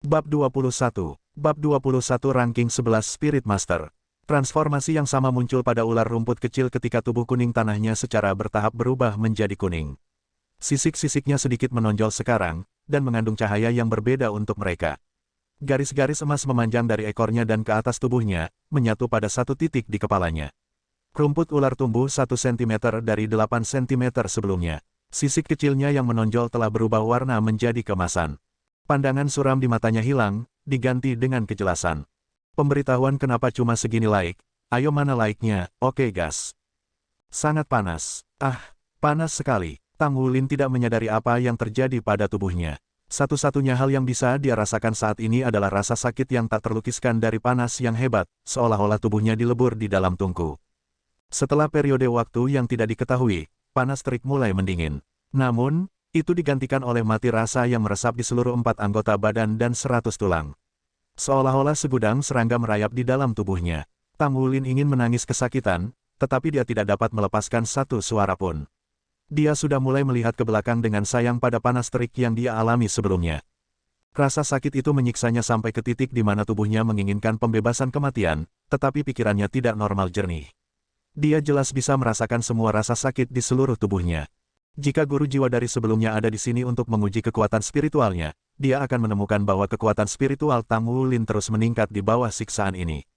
Bab 21. Bab 21 Ranking 11 Spirit Master. Transformasi yang sama muncul pada ular rumput kecil ketika tubuh kuning tanahnya secara bertahap berubah menjadi kuning. Sisik-sisiknya sedikit menonjol sekarang, dan mengandung cahaya yang berbeda untuk mereka. Garis-garis emas memanjang dari ekornya dan ke atas tubuhnya, menyatu pada satu titik di kepalanya. Rumput ular tumbuh 1 cm dari 8 cm sebelumnya. Sisik kecilnya yang menonjol telah berubah warna menjadi keemasan. Pandangan suram di matanya hilang, diganti dengan kejelasan. Pemberitahuan kenapa cuma segini like, ayo mana like-nya, oke gas. Sangat panas. Panas sekali. Tang Wulin tidak menyadari apa yang terjadi pada tubuhnya. Satu-satunya hal yang bisa dia rasakan saat ini adalah rasa sakit yang tak terlukiskan dari panas yang hebat, seolah-olah tubuhnya dilebur di dalam tungku. Setelah periode waktu yang tidak diketahui, panas terik mulai mendingin. Namun, itu digantikan oleh mati rasa yang meresap di seluruh 4 anggota badan dan 100 tulang. Seolah-olah segudang serangga merayap di dalam tubuhnya. Tang Wulin ingin menangis kesakitan, tetapi dia tidak dapat melepaskan satu suara pun. Dia sudah mulai melihat ke belakang dengan sayang pada panas terik yang dia alami sebelumnya. Rasa sakit itu menyiksanya sampai ke titik di mana tubuhnya menginginkan pembebasan kematian, tetapi pikirannya tidak normal jernih. Dia jelas bisa merasakan semua rasa sakit di seluruh tubuhnya. Jika guru jiwa dari sebelumnya ada di sini untuk menguji kekuatan spiritualnya, dia akan menemukan bahwa kekuatan spiritual Tang Wulin terus meningkat di bawah siksaan ini.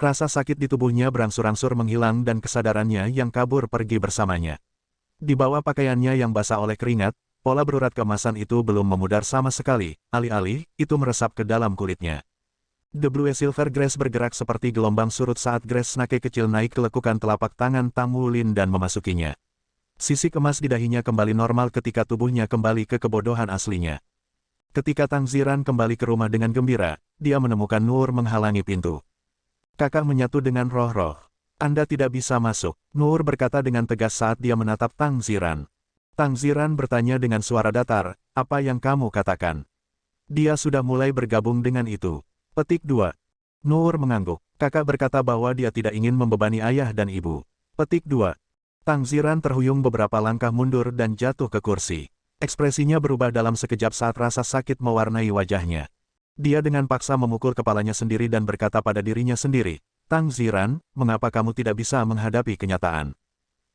Rasa sakit di tubuhnya berangsur-angsur menghilang dan kesadarannya yang kabur pergi bersamanya. Di bawah pakaiannya yang basah oleh keringat, pola berurat keemasan itu belum memudar sama sekali, alih-alih itu meresap ke dalam kulitnya. The Blue Silver Grass bergerak seperti gelombang surut saat Grass Snake kecil naik ke lekukan telapak tangan Tang Wulin dan memasukinya. Sisik emas di dahinya kembali normal ketika tubuhnya kembali ke kebodohan aslinya. Ketika Tang Ziran kembali ke rumah dengan gembira, dia menemukan Nur menghalangi pintu. Kakak menyatu dengan roh-roh. Anda tidak bisa masuk, Nur berkata dengan tegas saat dia menatap Tang Ziran. Tang Ziran bertanya dengan suara datar, apa yang kamu katakan? Dia sudah mulai bergabung dengan itu. Petik 2. Nur mengangguk. Kakak berkata bahwa dia tidak ingin membebani ayah dan ibu. Petik 2. Tang Ziran terhuyung beberapa langkah mundur dan jatuh ke kursi. Ekspresinya berubah dalam sekejap saat rasa sakit mewarnai wajahnya. Dia dengan paksa memukul kepalanya sendiri dan berkata pada dirinya sendiri, Tang Ziran, mengapa kamu tidak bisa menghadapi kenyataan?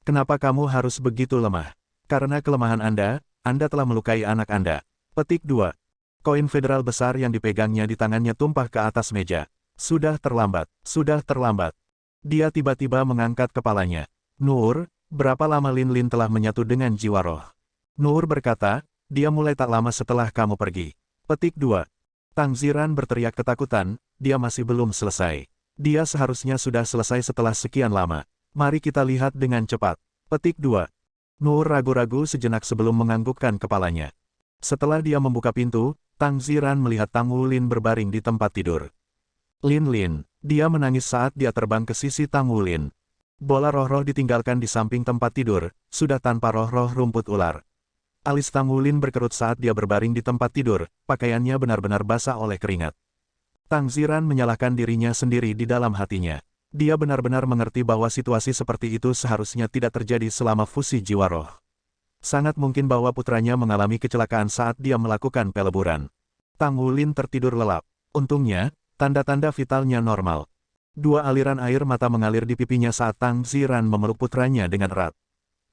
Kenapa kamu harus begitu lemah? Karena kelemahan Anda telah melukai anak Anda. Petik 2. Koin federal besar yang dipegangnya di tangannya tumpah ke atas meja. Sudah terlambat, sudah terlambat. Dia tiba-tiba mengangkat kepalanya. Nur, berapa lama Lin Lin telah menyatu dengan jiwa roh? Nur berkata, dia mulai tak lama setelah kamu pergi. Petik 2. Tang Ziran berteriak ketakutan, dia masih belum selesai. Dia seharusnya sudah selesai setelah sekian lama. Mari kita lihat dengan cepat. Petik 2. Nur ragu-ragu sejenak sebelum menganggukkan kepalanya. Setelah dia membuka pintu, Tang Ziran melihat Tang Wulin berbaring di tempat tidur. Lin Lin, dia menangis saat dia terbang ke sisi Tang Wulin. Bola roh-roh ditinggalkan di samping tempat tidur, sudah tanpa roh-roh rumput ular. Alis Tang Wulin berkerut saat dia berbaring di tempat tidur, pakaiannya benar-benar basah oleh keringat. Tang Ziran menyalahkan dirinya sendiri di dalam hatinya. Dia benar-benar mengerti bahwa situasi seperti itu seharusnya tidak terjadi selama fusi jiwa roh. Sangat mungkin bahwa putranya mengalami kecelakaan saat dia melakukan peleburan. Tang Wulin tertidur lelap. Untungnya, tanda-tanda vitalnya normal. 2 aliran air mata mengalir di pipinya saat Tang Ziran memeluk putranya dengan erat.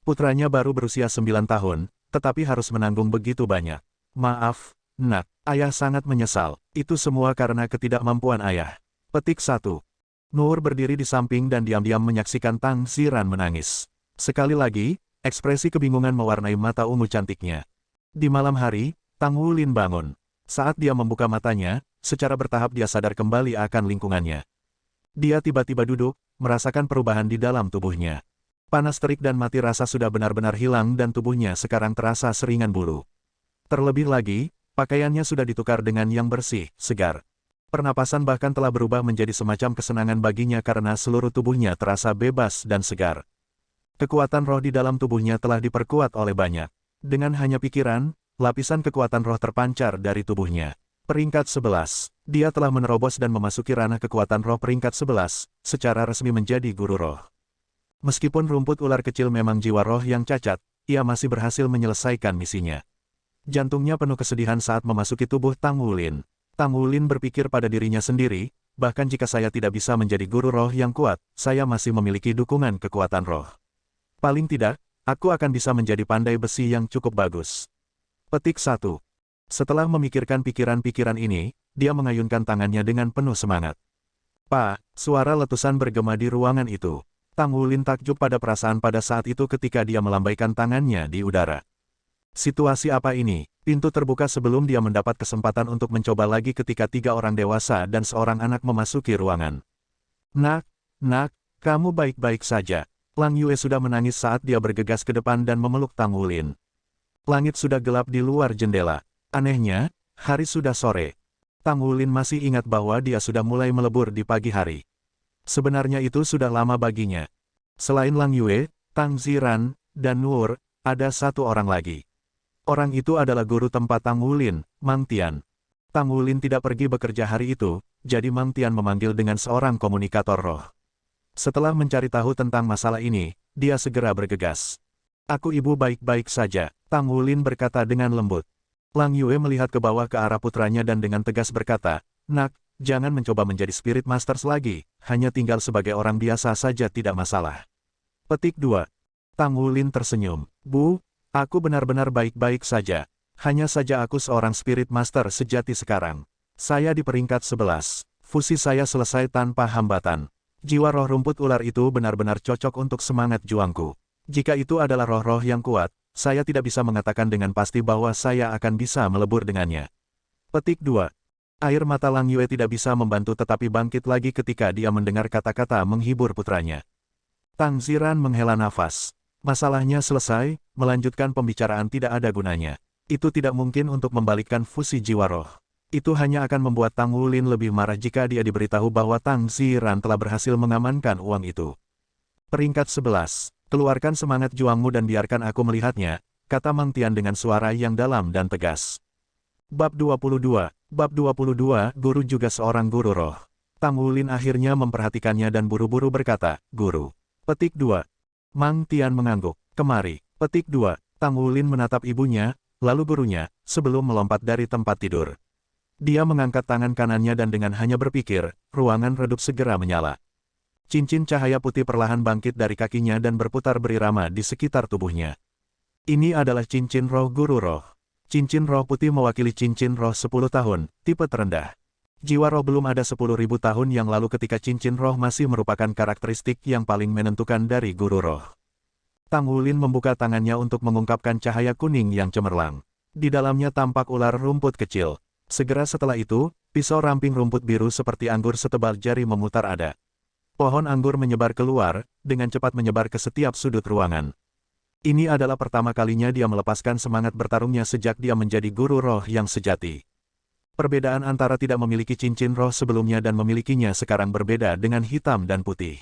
Putranya baru berusia 9 tahun, tetapi harus menanggung begitu banyak. Maaf, Nak, ayah sangat menyesal. Itu semua karena ketidakmampuan ayah. Petik 1. Nur berdiri di samping dan diam-diam menyaksikan Tang Ziran menangis. Sekali lagi, ekspresi kebingungan mewarnai mata ungu cantiknya. Di malam hari, Tang Wulin bangun. Saat dia membuka matanya, secara bertahap dia sadar kembali akan lingkungannya. Dia tiba-tiba duduk, merasakan perubahan di dalam tubuhnya. Panas terik dan mati rasa sudah benar-benar hilang dan tubuhnya sekarang terasa seringan bulu. Terlebih lagi, pakaiannya sudah ditukar dengan yang bersih, segar. Pernapasan bahkan telah berubah menjadi semacam kesenangan baginya karena seluruh tubuhnya terasa bebas dan segar. Kekuatan roh di dalam tubuhnya telah diperkuat oleh banyak. Dengan hanya pikiran, lapisan kekuatan roh terpancar dari tubuhnya. Peringkat 11. Dia telah menerobos dan memasuki ranah kekuatan roh peringkat 11, secara resmi menjadi guru roh. Meskipun rumput ular kecil memang jiwa roh yang cacat, ia masih berhasil menyelesaikan misinya. Jantungnya penuh kesedihan saat memasuki tubuh Tang Wulin. Tang Wulin berpikir pada dirinya sendiri, bahkan jika saya tidak bisa menjadi guru roh yang kuat, saya masih memiliki dukungan kekuatan roh. Paling tidak, aku akan bisa menjadi pandai besi yang cukup bagus. Petik 1. Setelah memikirkan pikiran-pikiran ini, dia mengayunkan tangannya dengan penuh semangat. Pak, suara letusan bergema di ruangan itu. Tang Wulin takjub pada perasaan pada saat itu ketika dia melambaikan tangannya di udara. Situasi apa ini? Pintu terbuka sebelum dia mendapat kesempatan untuk mencoba lagi ketika 3 orang dewasa dan seorang anak memasuki ruangan. Nak, kamu baik-baik saja. Lang Yue sudah menangis saat dia bergegas ke depan dan memeluk Tang Wulin. Langit sudah gelap di luar jendela. Anehnya, hari sudah sore. Tang Wulin masih ingat bahwa dia sudah mulai melebur di pagi hari. Sebenarnya itu sudah lama baginya. Selain Lang Yue, Tang Ziran, dan Nur, ada satu orang lagi. Orang itu adalah guru tempat Tang Wulin, Mang Tian. Tang Wulin tidak pergi bekerja hari itu, jadi Mang Tian memanggil dengan seorang komunikator roh. Setelah mencari tahu tentang masalah ini, dia segera bergegas. Aku ibu baik-baik saja, Tang Wulin berkata dengan lembut. Lang Yue melihat ke bawah ke arah putranya dan dengan tegas berkata, Nak, jangan mencoba menjadi Spirit Masters lagi, hanya tinggal sebagai orang biasa saja tidak masalah. Petik 2. Tang Wulin tersenyum. Bu, aku benar-benar baik-baik saja. Hanya saja aku seorang Spirit Master sejati sekarang. Saya di peringkat 11. Fusi saya selesai tanpa hambatan. Jiwa roh rumput ular itu benar-benar cocok untuk semangat juangku. Jika itu adalah roh-roh yang kuat, saya tidak bisa mengatakan dengan pasti bahwa saya akan bisa melebur dengannya. Petik 2. Air mata Lang Yue tidak bisa membantu tetapi bangkit lagi ketika dia mendengar kata-kata menghibur putranya. Tang Ziran menghela nafas. Masalahnya selesai, melanjutkan pembicaraan tidak ada gunanya. Itu tidak mungkin untuk membalikkan fusi jiwa roh. Itu hanya akan membuat Tang Wulin lebih marah jika dia diberitahu bahwa Tang Ziran telah berhasil mengamankan uang itu. Peringkat 11. Keluarkan semangat juangmu dan biarkan aku melihatnya, kata Mang Tian dengan suara yang dalam dan tegas. Bab 22. Bab 22, Guru juga seorang guru roh. Tang Wulin akhirnya memperhatikannya dan buru-buru berkata, Guru. Petik 2. Mang Tian mengangguk. Kemari. Petik 2. Tang Wulin menatap ibunya, lalu gurunya, sebelum melompat dari tempat tidur. Dia mengangkat tangan kanannya dan dengan hanya berpikir, ruangan redup segera menyala. Cincin cahaya putih perlahan bangkit dari kakinya dan berputar berirama di sekitar tubuhnya. Ini adalah cincin roh guru roh. Cincin roh putih mewakili cincin roh 10 tahun, tipe terendah. Jiwa roh belum ada 10.000 tahun yang lalu ketika cincin roh masih merupakan karakteristik yang paling menentukan dari guru roh. Tang Wulin membuka tangannya untuk mengungkapkan cahaya kuning yang cemerlang. Di dalamnya tampak ular rumput kecil. Segera setelah itu, pisau ramping rumput biru seperti anggur setebal jari memutar ada. Pohon anggur menyebar keluar, dengan cepat menyebar ke setiap sudut ruangan. Ini adalah pertama kalinya dia melepaskan semangat bertarungnya sejak dia menjadi guru roh yang sejati. Perbedaan antara tidak memiliki cincin roh sebelumnya dan memilikinya sekarang berbeda dengan hitam dan putih.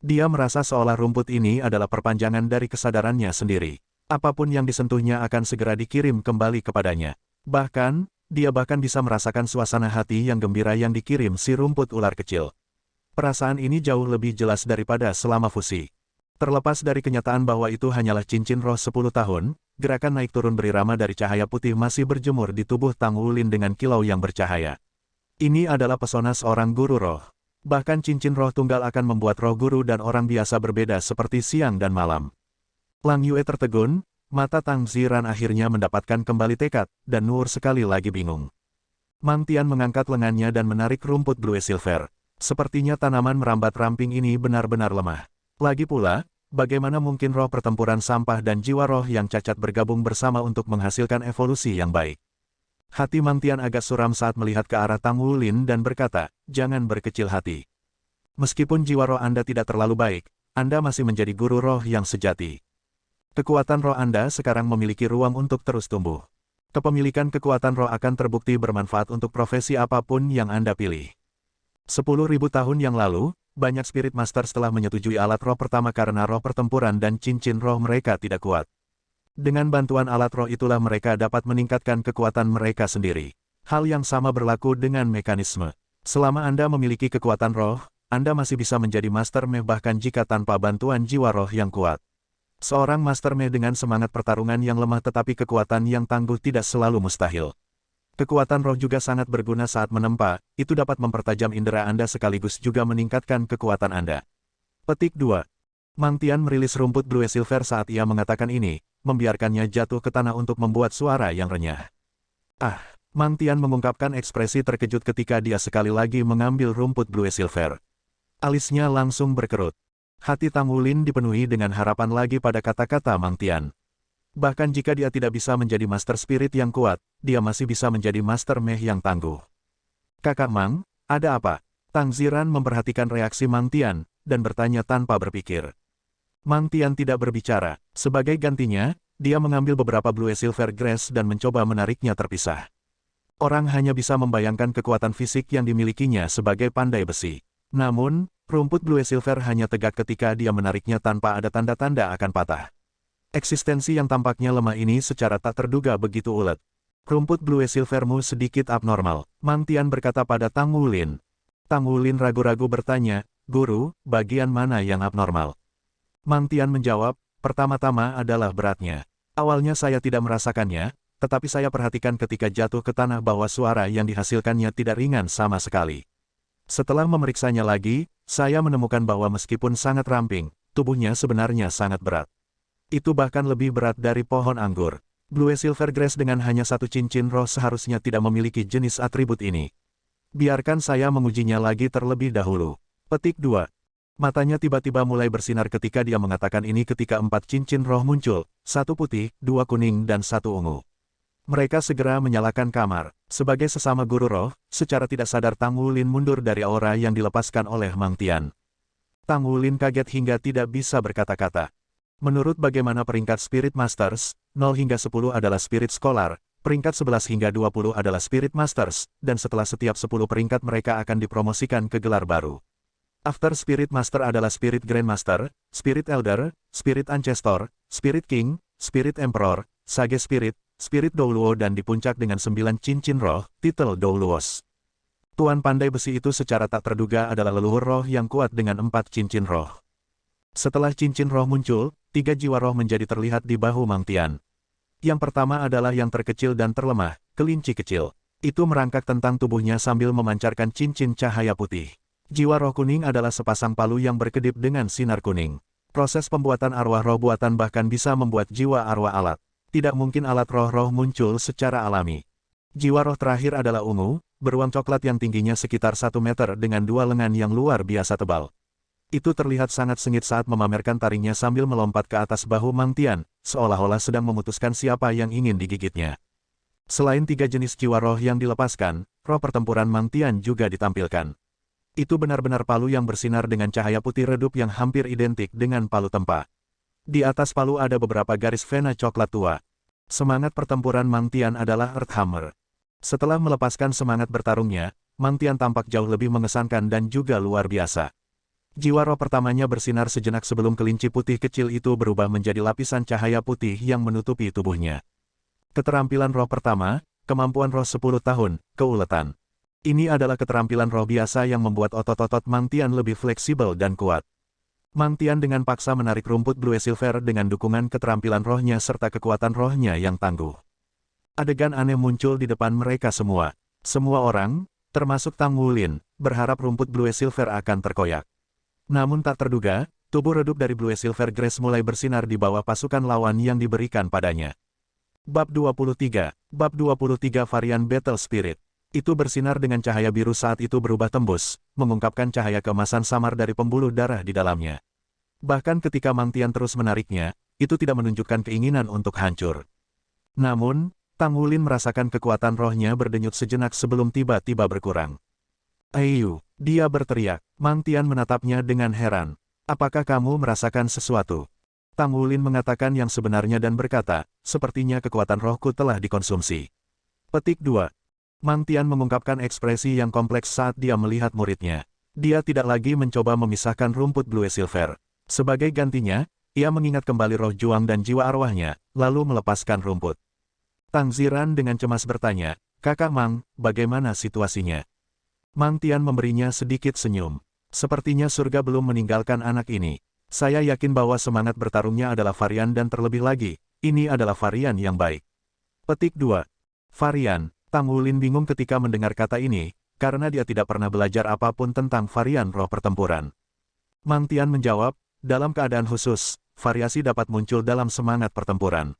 Dia merasa seolah rumput ini adalah perpanjangan dari kesadarannya sendiri. Apapun yang disentuhnya akan segera dikirim kembali kepadanya. Bahkan, dia bahkan bisa merasakan suasana hati yang gembira yang dikirim si rumput ular kecil. Perasaan ini jauh lebih jelas daripada selama fusi. Terlepas dari kenyataan bahwa itu hanyalah cincin roh 10 tahun, gerakan naik turun berirama dari cahaya putih masih berjemur di tubuh Tang Wulin dengan kilau yang bercahaya. Ini adalah pesona seorang guru roh. Bahkan cincin roh tunggal akan membuat roh guru dan orang biasa berbeda seperti siang dan malam. Lang Yue tertegun, mata Tang Ziran akhirnya mendapatkan kembali tekad, dan Nur sekali lagi bingung. Mang Tian mengangkat lengannya dan menarik rumput blue silver. Sepertinya tanaman merambat ramping ini benar-benar lemah. Lagi pula, bagaimana mungkin roh pertempuran sampah dan jiwa roh yang cacat bergabung bersama untuk menghasilkan evolusi yang baik? Hati Mang Tian agak suram saat melihat ke arah Tang Wulin dan berkata, jangan berkecil hati. Meskipun jiwa roh Anda tidak terlalu baik, Anda masih menjadi guru roh yang sejati. Kekuatan roh Anda sekarang memiliki ruang untuk terus tumbuh. Kepemilikan kekuatan roh akan terbukti bermanfaat untuk profesi apapun yang Anda pilih. 10.000 tahun yang lalu, banyak Spirit Master telah menyetujui alat roh pertama karena roh pertempuran dan cincin roh mereka tidak kuat. Dengan bantuan alat roh itulah mereka dapat meningkatkan kekuatan mereka sendiri. Hal yang sama berlaku dengan mekanisme. Selama Anda memiliki kekuatan roh, Anda masih bisa menjadi Master Meh bahkan jika tanpa bantuan jiwa roh yang kuat. Seorang Master Meh dengan semangat pertarungan yang lemah tetapi kekuatan yang tangguh tidak selalu mustahil. Kekuatan roh juga sangat berguna saat menempa, itu dapat mempertajam indera Anda sekaligus juga meningkatkan kekuatan Anda. Petik 2. Mang Tian merilis rumput Blue Silver saat ia mengatakan ini, membiarkannya jatuh ke tanah untuk membuat suara yang renyah. Ah, Mang Tian mengungkapkan ekspresi terkejut ketika dia sekali lagi mengambil rumput Blue Silver. Alisnya langsung berkerut. Hati Tang Wulin dipenuhi dengan harapan lagi pada kata-kata Mang Tian. Bahkan jika dia tidak bisa menjadi Master Spirit yang kuat, dia masih bisa menjadi Master Meh yang tangguh. Kakak Mang, ada apa? Tang Ziran memperhatikan reaksi Mang Tian, dan bertanya tanpa berpikir. Mang Tian tidak berbicara, sebagai gantinya, dia mengambil beberapa Blue Silver Grass dan mencoba menariknya terpisah. Orang hanya bisa membayangkan kekuatan fisik yang dimilikinya sebagai pandai besi. Namun, rumput Blue Silver hanya tegak ketika dia menariknya tanpa ada tanda-tanda akan patah. Eksistensi yang tampaknya lemah ini secara tak terduga begitu ulet. Rumput Blue Silvermu sedikit abnormal, Mang Tian berkata pada Tang Wulin. Tang Wulin ragu-ragu bertanya, Guru, bagian mana yang abnormal? Mang Tian menjawab, pertama-tama adalah beratnya. Awalnya saya tidak merasakannya, tetapi saya perhatikan ketika jatuh ke tanah bahwa suara yang dihasilkannya tidak ringan sama sekali. Setelah memeriksanya lagi, saya menemukan bahwa meskipun sangat ramping, tubuhnya sebenarnya sangat berat. Itu bahkan lebih berat dari pohon anggur. Blue Silver Grass dengan hanya satu cincin roh seharusnya tidak memiliki jenis atribut ini. Biarkan saya mengujinya lagi terlebih dahulu. Petik 2. Matanya tiba-tiba mulai bersinar ketika dia mengatakan ini ketika 4 cincin roh muncul, 1 putih, 2 kuning dan 1 ungu. Mereka segera menyalakan kamar. Sebagai sesama guru roh, secara tidak sadar Tang Wulin mundur dari aura yang dilepaskan oleh Mang Tian. Tang Wulin kaget hingga tidak bisa berkata-kata. Menurut bagaimana peringkat Spirit Masters, 0 hingga 10 adalah Spirit Scholar, peringkat 11 hingga 20 adalah Spirit Masters, dan setelah setiap 10 peringkat mereka akan dipromosikan ke gelar baru. After Spirit Master adalah Spirit Grandmaster, Spirit Elder, Spirit Ancestor, Spirit King, Spirit Emperor, Sage Spirit, Spirit Douluo dan di puncak dengan 9 cincin roh, titel Douluos. Tuan pandai besi itu secara tak terduga adalah leluhur roh yang kuat dengan 4 cincin roh. Setelah cincin roh muncul, 3 jiwa roh menjadi terlihat di bahu Mang Tian. Yang pertama adalah yang terkecil dan terlemah, kelinci kecil. Itu merangkak tentang tubuhnya sambil memancarkan cincin cahaya putih. Jiwa roh kuning adalah sepasang palu yang berkedip dengan sinar kuning. Proses pembuatan arwah roh buatan bahkan bisa membuat jiwa arwah alat. Tidak mungkin alat roh-roh muncul secara alami. Jiwa roh terakhir adalah ungu, beruang coklat yang tingginya sekitar 1 meter dengan 2 lengan yang luar biasa tebal. Itu terlihat sangat sengit saat memamerkan taringnya sambil melompat ke atas bahu Mang Tian, seolah-olah sedang memutuskan siapa yang ingin digigitnya. Selain 3 jenis jiwa roh yang dilepaskan, roh pertempuran Mang Tian juga ditampilkan. Itu benar-benar palu yang bersinar dengan cahaya putih redup yang hampir identik dengan palu tempa. Di atas palu ada beberapa garis vena coklat tua. Semangat pertempuran Mang Tian adalah Earthhammer. Setelah melepaskan semangat bertarungnya, Mang Tian tampak jauh lebih mengesankan dan juga luar biasa. Jiwa roh pertamanya bersinar sejenak sebelum kelinci putih kecil itu berubah menjadi lapisan cahaya putih yang menutupi tubuhnya. Keterampilan roh pertama, kemampuan roh 10 tahun, keuletan. Ini adalah keterampilan roh biasa yang membuat otot-otot Mang Tian lebih fleksibel dan kuat. Mang Tian dengan paksa menarik rumput Blue Silver dengan dukungan keterampilan rohnya serta kekuatan rohnya yang tangguh. Adegan aneh muncul di depan mereka semua. Semua orang, termasuk Tang Wulin, berharap rumput Blue Silver akan terkoyak. Namun tak terduga, tubuh redup dari Blue Silver Grass mulai bersinar di bawah pasukan lawan yang diberikan padanya. Bab 23, Bab 23 Varian Battle Spirit. Itu bersinar dengan cahaya biru saat itu berubah tembus, mengungkapkan cahaya keemasan samar dari pembuluh darah di dalamnya. Bahkan ketika Mang Tian terus menariknya, itu tidak menunjukkan keinginan untuk hancur. Namun, Tang Wulin merasakan kekuatan rohnya berdenyut sejenak sebelum tiba-tiba berkurang. Ayu, dia berteriak. Mang Tian menatapnya dengan heran. Apakah kamu merasakan sesuatu? Tang Wulin mengatakan yang sebenarnya dan berkata, sepertinya kekuatan rohku telah dikonsumsi. Petik 2. Mang Tian mengungkapkan ekspresi yang kompleks saat dia melihat muridnya. Dia tidak lagi mencoba memisahkan rumput Blue Silver. Sebagai gantinya, ia mengingat kembali roh juang dan jiwa arwahnya, lalu melepaskan rumput. Tang Ziran dengan cemas bertanya, Kakak Mang, bagaimana situasinya? Mang Tian memberinya sedikit senyum. Sepertinya surga belum meninggalkan anak ini. Saya yakin bahwa semangat bertarungnya adalah varian dan terlebih lagi, ini adalah varian yang baik. Petik 2. Varian. Tang Wulin bingung ketika mendengar kata ini, karena dia tidak pernah belajar apapun tentang varian roh pertempuran. Mang Tian menjawab, dalam keadaan khusus, variasi dapat muncul dalam semangat pertempuran.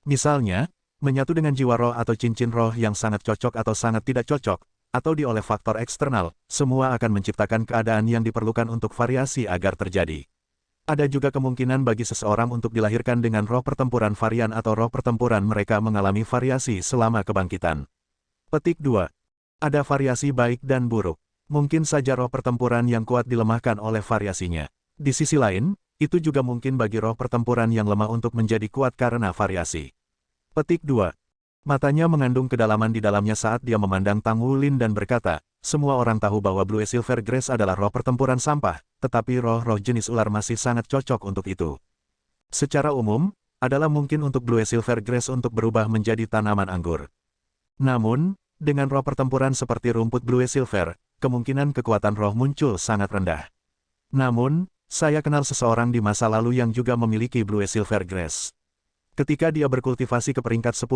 Misalnya, menyatu dengan jiwa roh atau cincin roh yang sangat cocok atau sangat tidak cocok, atau oleh faktor eksternal, semua akan menciptakan keadaan yang diperlukan untuk variasi agar terjadi. Ada juga kemungkinan bagi seseorang untuk dilahirkan dengan roh pertempuran varian atau roh pertempuran mereka mengalami variasi selama kebangkitan. Petik 2. Ada variasi baik dan buruk. Mungkin saja roh pertempuran yang kuat dilemahkan oleh variasinya. Di sisi lain, itu juga mungkin bagi roh pertempuran yang lemah untuk menjadi kuat karena variasi. Petik 2. Matanya mengandung kedalaman di dalamnya saat dia memandang Tang Wulin dan berkata, semua orang tahu bahwa Blue Silver Grace adalah roh pertempuran sampah, tetapi roh-roh jenis ular masih sangat cocok untuk itu. Secara umum, adalah mungkin untuk Blue Silver Grace untuk berubah menjadi tanaman anggur. Namun, dengan roh pertempuran seperti rumput Blue Silver, kemungkinan kekuatan roh muncul sangat rendah. Namun, saya kenal seseorang di masa lalu yang juga memiliki Blue Silver Grace. Ketika dia berkultivasi ke peringkat 10,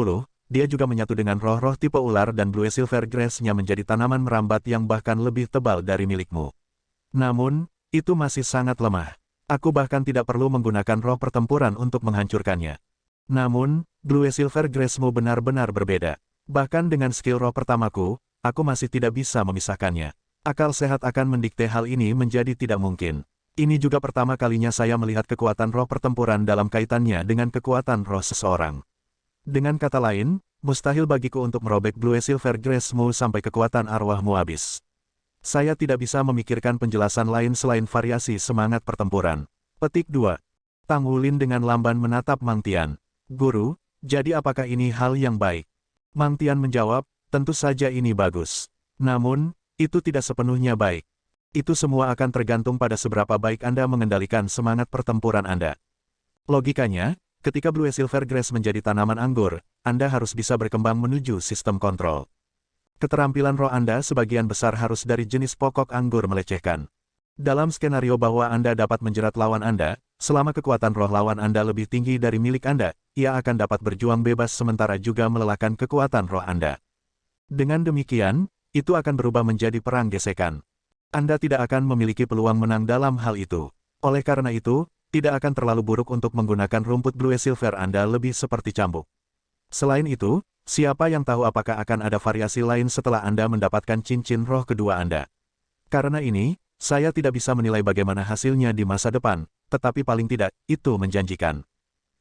dia juga menyatu dengan roh-roh tipe ular dan Blue Silver Grace-nya menjadi tanaman merambat yang bahkan lebih tebal dari milikmu. Namun, itu masih sangat lemah. Aku bahkan tidak perlu menggunakan roh pertempuran untuk menghancurkannya. Namun, Blue Silver Grace-mu benar-benar berbeda. Bahkan dengan skill roh pertamaku, aku masih tidak bisa memisahkannya. Akal sehat akan mendikte hal ini menjadi tidak mungkin. Ini juga pertama kalinya saya melihat kekuatan roh pertempuran dalam kaitannya dengan kekuatan roh seseorang. Dengan kata lain, mustahil bagiku untuk merobek Blue Silver Grace-mu sampai kekuatan arwahmu habis. Saya tidak bisa memikirkan penjelasan lain selain variasi semangat pertempuran. Petik 2. Tang Wulin dengan lamban menatap Mang Tian. Guru, jadi apakah ini hal yang baik? Mang Tian menjawab, tentu saja ini bagus. Namun, itu tidak sepenuhnya baik. Itu semua akan tergantung pada seberapa baik Anda mengendalikan semangat pertempuran Anda. Logikanya, ketika Blue Silver Grace menjadi tanaman anggur, Anda harus bisa berkembang menuju sistem kontrol. Keterampilan roh Anda sebagian besar harus dari jenis pokok anggur melecehkan. Dalam skenario bahwa Anda dapat menjerat lawan Anda, selama kekuatan roh lawan Anda lebih tinggi dari milik Anda, ia akan dapat berjuang bebas sementara juga melelahkan kekuatan roh Anda. Dengan demikian, itu akan berubah menjadi perang gesekan. Anda tidak akan memiliki peluang menang dalam hal itu. Oleh karena itu, tidak akan terlalu buruk untuk menggunakan rumput Blue Silver Anda lebih seperti cambuk. Selain itu, siapa yang tahu apakah akan ada variasi lain setelah Anda mendapatkan cincin roh kedua Anda. Karena ini, saya tidak bisa menilai bagaimana hasilnya di masa depan, tetapi paling tidak, itu menjanjikan.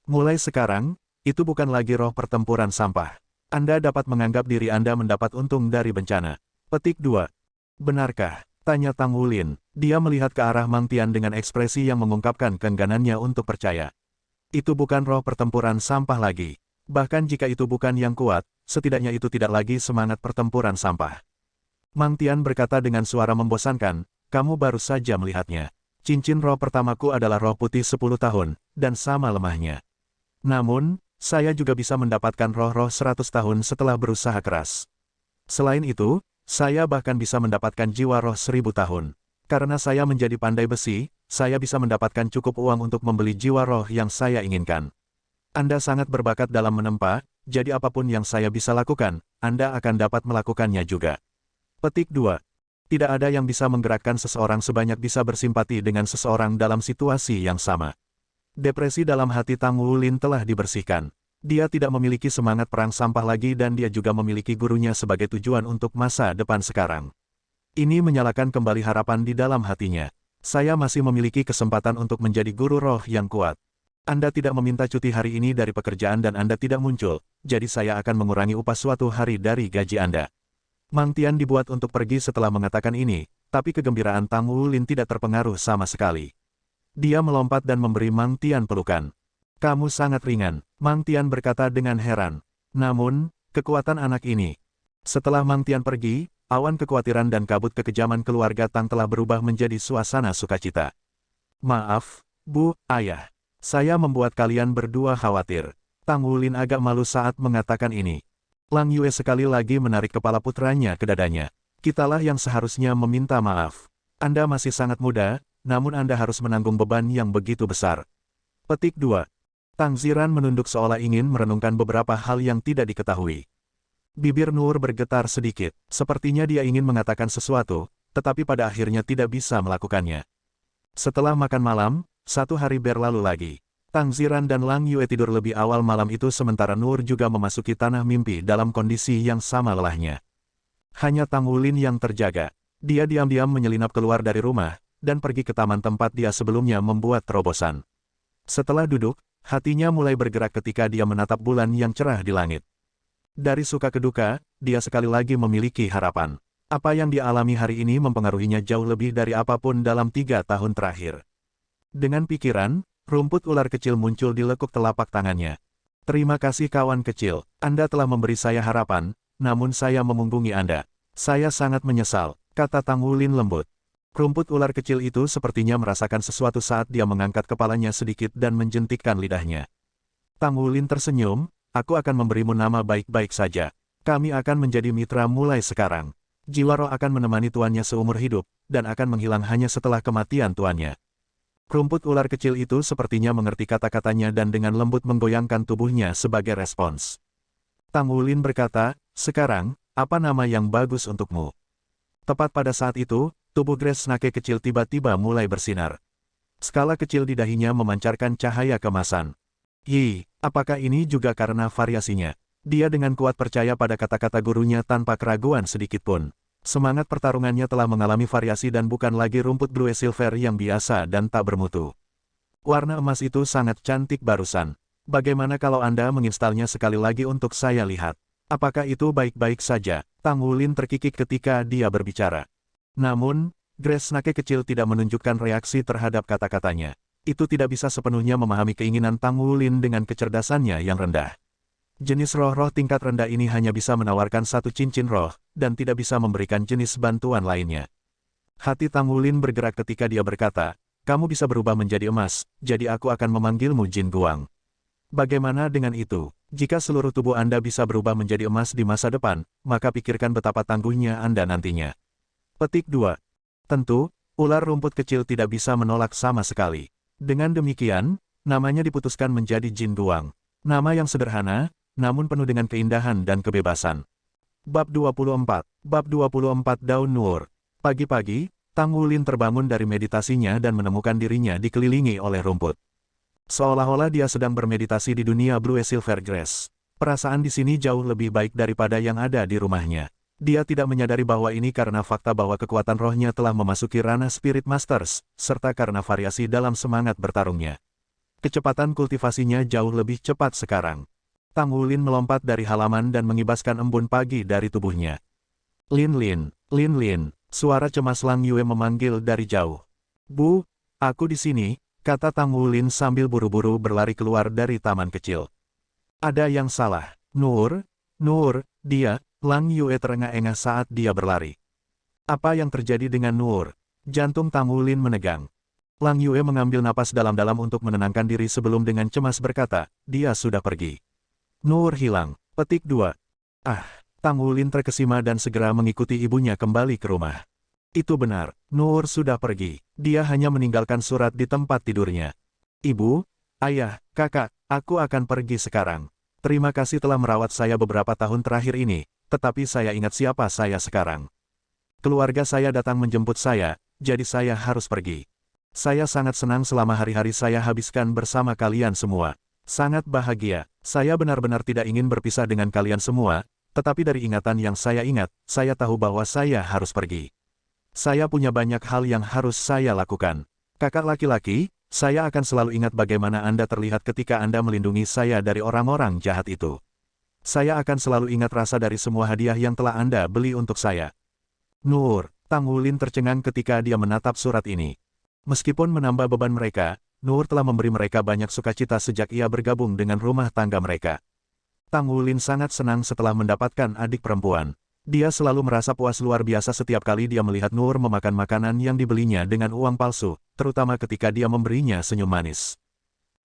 Mulai sekarang, itu bukan lagi roh pertempuran sampah. Anda dapat menganggap diri Anda mendapat untung dari bencana. Petik 2. Benarkah? Tanya Tang Wulin. Dia melihat ke arah Mang Tian dengan ekspresi yang mengungkapkan keengganannya untuk percaya. Itu bukan roh pertempuran sampah lagi. Bahkan jika itu bukan yang kuat, setidaknya itu tidak lagi semangat pertempuran sampah. Mang Tian berkata dengan suara membosankan, kamu baru saja melihatnya. Cincin roh pertamaku adalah roh putih 10 tahun, dan sama lemahnya. Namun, saya juga bisa mendapatkan roh-roh 100 tahun setelah berusaha keras. Selain itu, saya bahkan bisa mendapatkan jiwa roh 1000 tahun. Karena saya menjadi pandai besi, saya bisa mendapatkan cukup uang untuk membeli jiwa roh yang saya inginkan. Anda sangat berbakat dalam menempa, jadi apapun yang saya bisa lakukan, Anda akan dapat melakukannya juga. Petik 2. Tidak ada yang bisa menggerakkan seseorang sebanyak bisa bersimpati dengan seseorang dalam situasi yang sama. Depresi dalam hati Tang Wulin telah dibersihkan. Dia tidak memiliki semangat perang sampah lagi dan dia juga memiliki gurunya sebagai tujuan untuk masa depan sekarang. Ini menyalakan kembali harapan di dalam hatinya. Saya masih memiliki kesempatan untuk menjadi guru roh yang kuat. Anda tidak meminta cuti hari ini dari pekerjaan dan Anda tidak muncul, jadi saya akan mengurangi upah suatu hari dari gaji Anda. Mang Tian dibuat untuk pergi setelah mengatakan ini, tapi kegembiraan Tang Wulin tidak terpengaruh sama sekali. Dia melompat dan memberi Mang Tian pelukan. Kamu sangat ringan, Mang Tian berkata dengan heran. Namun, kekuatan anak ini. Setelah Mang Tian pergi, awan kekhawatiran dan kabut kekejaman keluarga Tang telah berubah menjadi suasana sukacita. Maaf, Bu, Ayah. Saya membuat kalian berdua khawatir. Tang Wulin agak malu saat mengatakan ini. Lang Yue sekali lagi menarik kepala putranya ke dadanya. Kitalah yang seharusnya meminta maaf. Anda masih sangat muda, namun Anda harus menanggung beban yang begitu besar. Petik 2. Tang Ziran menunduk seolah ingin merenungkan beberapa hal yang tidak diketahui. Bibir Nur bergetar sedikit, sepertinya dia ingin mengatakan sesuatu, tetapi pada akhirnya tidak bisa melakukannya. Setelah makan malam, satu hari berlalu lagi. Tang Ziran dan Lang Yue tidur lebih awal malam itu sementara Nur juga memasuki tanah mimpi dalam kondisi yang sama lelahnya. Hanya Tang Wulin yang terjaga. Dia diam-diam menyelinap keluar dari rumah, dan pergi ke taman tempat dia sebelumnya membuat terobosan. Setelah duduk, hatinya mulai bergerak ketika dia menatap bulan yang cerah di langit. Dari suka ke duka, dia sekali lagi memiliki harapan. Apa yang dia alami hari ini mempengaruhinya jauh lebih dari apapun dalam 3 tahun terakhir. Dengan pikiran, rumput ular kecil muncul di lekuk telapak tangannya. Terima kasih kawan kecil, Anda telah memberi saya harapan, namun saya memunggungi Anda. Saya sangat menyesal, kata Tang Wulin lembut. Rumput ular kecil itu sepertinya merasakan sesuatu saat dia mengangkat kepalanya sedikit dan menjentikkan lidahnya. Tang Wulin tersenyum, aku akan memberimu nama baik-baik saja. Kami akan menjadi mitra mulai sekarang. Jiwa roh akan menemani tuannya seumur hidup, dan akan menghilang hanya setelah kematian tuannya. Rumput ular kecil itu sepertinya mengerti kata-katanya dan dengan lembut menggoyangkan tubuhnya sebagai respons. Tang Wulin berkata, sekarang, apa nama yang bagus untukmu? Tepat pada saat itu, tubuh Grace Snake kecil tiba-tiba mulai bersinar. Skala kecil di dahinya memancarkan cahaya kemasan. Apakah ini juga karena variasinya? Dia dengan kuat percaya pada kata-kata gurunya tanpa keraguan sedikitpun. Semangat pertarungannya telah mengalami variasi dan bukan lagi rumput blue silver yang biasa dan tak bermutu. Warna emas itu sangat cantik barusan. Bagaimana kalau Anda menginstalnya sekali lagi untuk saya lihat? Apakah itu baik-baik saja? Tang Wulin terkikik ketika dia berbicara. Namun, Grace Snake kecil tidak menunjukkan reaksi terhadap kata-katanya. Itu tidak bisa sepenuhnya memahami keinginan Tang Wulin dengan kecerdasannya yang rendah. Jenis roh-roh tingkat rendah ini hanya bisa menawarkan satu cincin roh, dan tidak bisa memberikan jenis bantuan lainnya. Hati Tang Wulin bergerak ketika dia berkata, kamu bisa berubah menjadi emas, jadi aku akan memanggilmu Jin Guang. Bagaimana dengan itu? Jika seluruh tubuh Anda bisa berubah menjadi emas di masa depan, maka pikirkan betapa tangguhnya Anda nantinya. Petik 2. Tentu, ular rumput kecil tidak bisa menolak sama sekali. Dengan demikian, namanya diputuskan menjadi Jin Guang. Nama yang sederhana, namun penuh dengan keindahan dan kebebasan. Bab 24. Bab 24 Daun Nur. Pagi-pagi, Tang Wulin terbangun dari meditasinya dan menemukan dirinya dikelilingi oleh rumput. Seolah-olah dia sedang bermeditasi di dunia Blue Silver Grass. Perasaan di sini jauh lebih baik daripada yang ada di rumahnya. Dia tidak menyadari bahwa ini karena fakta bahwa kekuatan rohnya telah memasuki ranah Spirit Masters, serta karena variasi dalam semangat bertarungnya. Kecepatan kultivasinya jauh lebih cepat sekarang. Tang Wulin melompat dari halaman dan mengibaskan embun pagi dari tubuhnya. Lin Lin, suara cemas Lang Yue memanggil dari jauh. Bu, aku di sini, kata Tang Wulin sambil buru-buru berlari keluar dari taman kecil. Ada yang salah. Nur, dia, Lang Yue terengah-engah saat dia berlari. Apa yang terjadi dengan Nur? Jantung Tang Wulin menegang. Lang Yue mengambil napas dalam-dalam untuk menenangkan diri sebelum dengan cemas berkata, dia sudah pergi. Nur hilang. Petik 2. Tang Wulin terkesima dan segera mengikuti ibunya kembali ke rumah. Itu benar, Nur sudah pergi. Dia hanya meninggalkan surat di tempat tidurnya. Ibu, ayah, kakak, aku akan pergi sekarang. Terima kasih telah merawat saya beberapa tahun terakhir ini, tetapi saya ingat siapa saya sekarang. Keluarga saya datang menjemput saya, jadi saya harus pergi. Saya sangat senang selama hari-hari saya habiskan bersama kalian semua. Sangat bahagia, saya benar-benar tidak ingin berpisah dengan kalian semua, tetapi dari ingatan yang saya ingat, saya tahu bahwa saya harus pergi. Saya punya banyak hal yang harus saya lakukan. Kakak laki-laki, saya akan selalu ingat bagaimana Anda terlihat ketika Anda melindungi saya dari orang-orang jahat itu. Saya akan selalu ingat rasa dari semua hadiah yang telah Anda beli untuk saya. Nur, Tang Wulin tercengang ketika dia menatap surat ini. Meskipun menambah beban mereka, Nur telah memberi mereka banyak sukacita sejak ia bergabung dengan rumah tangga mereka. Tang Wulin sangat senang setelah mendapatkan adik perempuan. Dia selalu merasa puas luar biasa setiap kali dia melihat Nur memakan makanan yang dibelinya dengan uang palsu, terutama ketika dia memberinya senyum manis.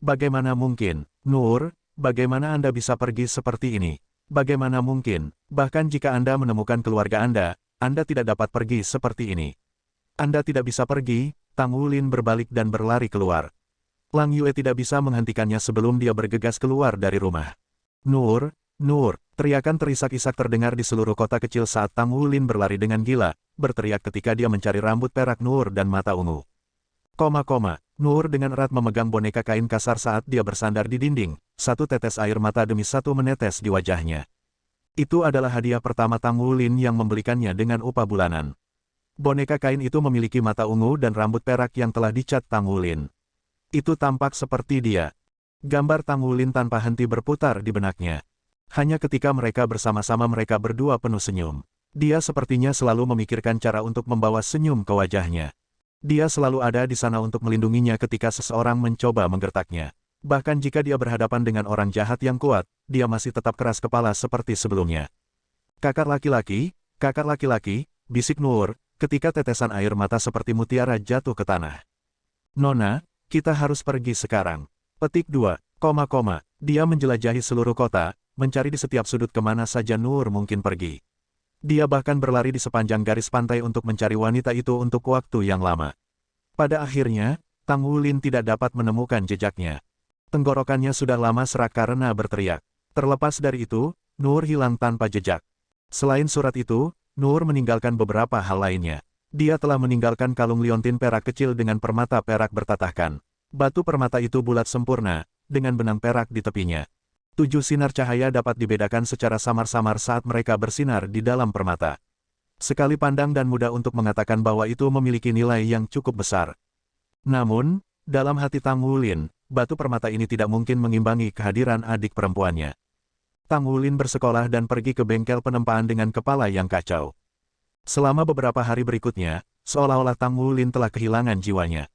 Bagaimana mungkin, Nur, bagaimana Anda bisa pergi seperti ini? Bagaimana mungkin, bahkan jika Anda menemukan keluarga Anda tidak dapat pergi seperti ini. Anda tidak bisa pergi. Tang Wulin berbalik dan berlari keluar. Lang Yue tidak bisa menghentikannya sebelum dia bergegas keluar dari rumah. Nur, Nur, teriakan terisak-isak terdengar di seluruh kota kecil saat Tang Wulin berlari dengan gila, berteriak ketika dia mencari rambut perak Nur dan mata ungu. Nur dengan erat memegang boneka kain kasar saat dia bersandar di dinding, satu tetes air mata demi satu menetes di wajahnya. Itu adalah hadiah pertama Tang Wulin yang membelikannya dengan upah bulanan. Boneka kain itu memiliki mata ungu dan rambut perak yang telah dicat Tang Wulin. Itu tampak seperti dia. Gambar Tang Wulin tanpa henti berputar di benaknya. Hanya ketika mereka bersama-sama mereka berdua penuh senyum. Dia sepertinya selalu memikirkan cara untuk membawa senyum ke wajahnya. Dia selalu ada di sana untuk melindunginya ketika seseorang mencoba menggertaknya. Bahkan jika dia berhadapan dengan orang jahat yang kuat, dia masih tetap keras kepala seperti sebelumnya. Kakak laki-laki, bisik Nur, ketika tetesan air mata seperti mutiara jatuh ke tanah. Nona, kita harus pergi sekarang. Petik 2, dia menjelajahi seluruh kota, mencari di setiap sudut kemana saja Nur mungkin pergi. Dia bahkan berlari di sepanjang garis pantai untuk mencari wanita itu untuk waktu yang lama. Pada akhirnya, Tang Wulin tidak dapat menemukan jejaknya. Tenggorokannya sudah lama serak karena berteriak. Terlepas dari itu, Nur hilang tanpa jejak. Selain surat itu, Nur meninggalkan beberapa hal lainnya. Dia telah meninggalkan kalung liontin perak kecil dengan permata perak bertatahkan. Batu permata itu bulat sempurna, dengan benang perak di tepinya. 7 sinar cahaya dapat dibedakan secara samar-samar saat mereka bersinar di dalam permata. Sekali pandang dan mudah untuk mengatakan bahwa itu memiliki nilai yang cukup besar. Namun, dalam hati Tang Wulin, batu permata ini tidak mungkin mengimbangi kehadiran adik perempuannya. Tang Wulin bersekolah dan pergi ke bengkel penempaan dengan kepala yang kacau. Selama beberapa hari berikutnya, seolah-olah Tang Wulin telah kehilangan jiwanya.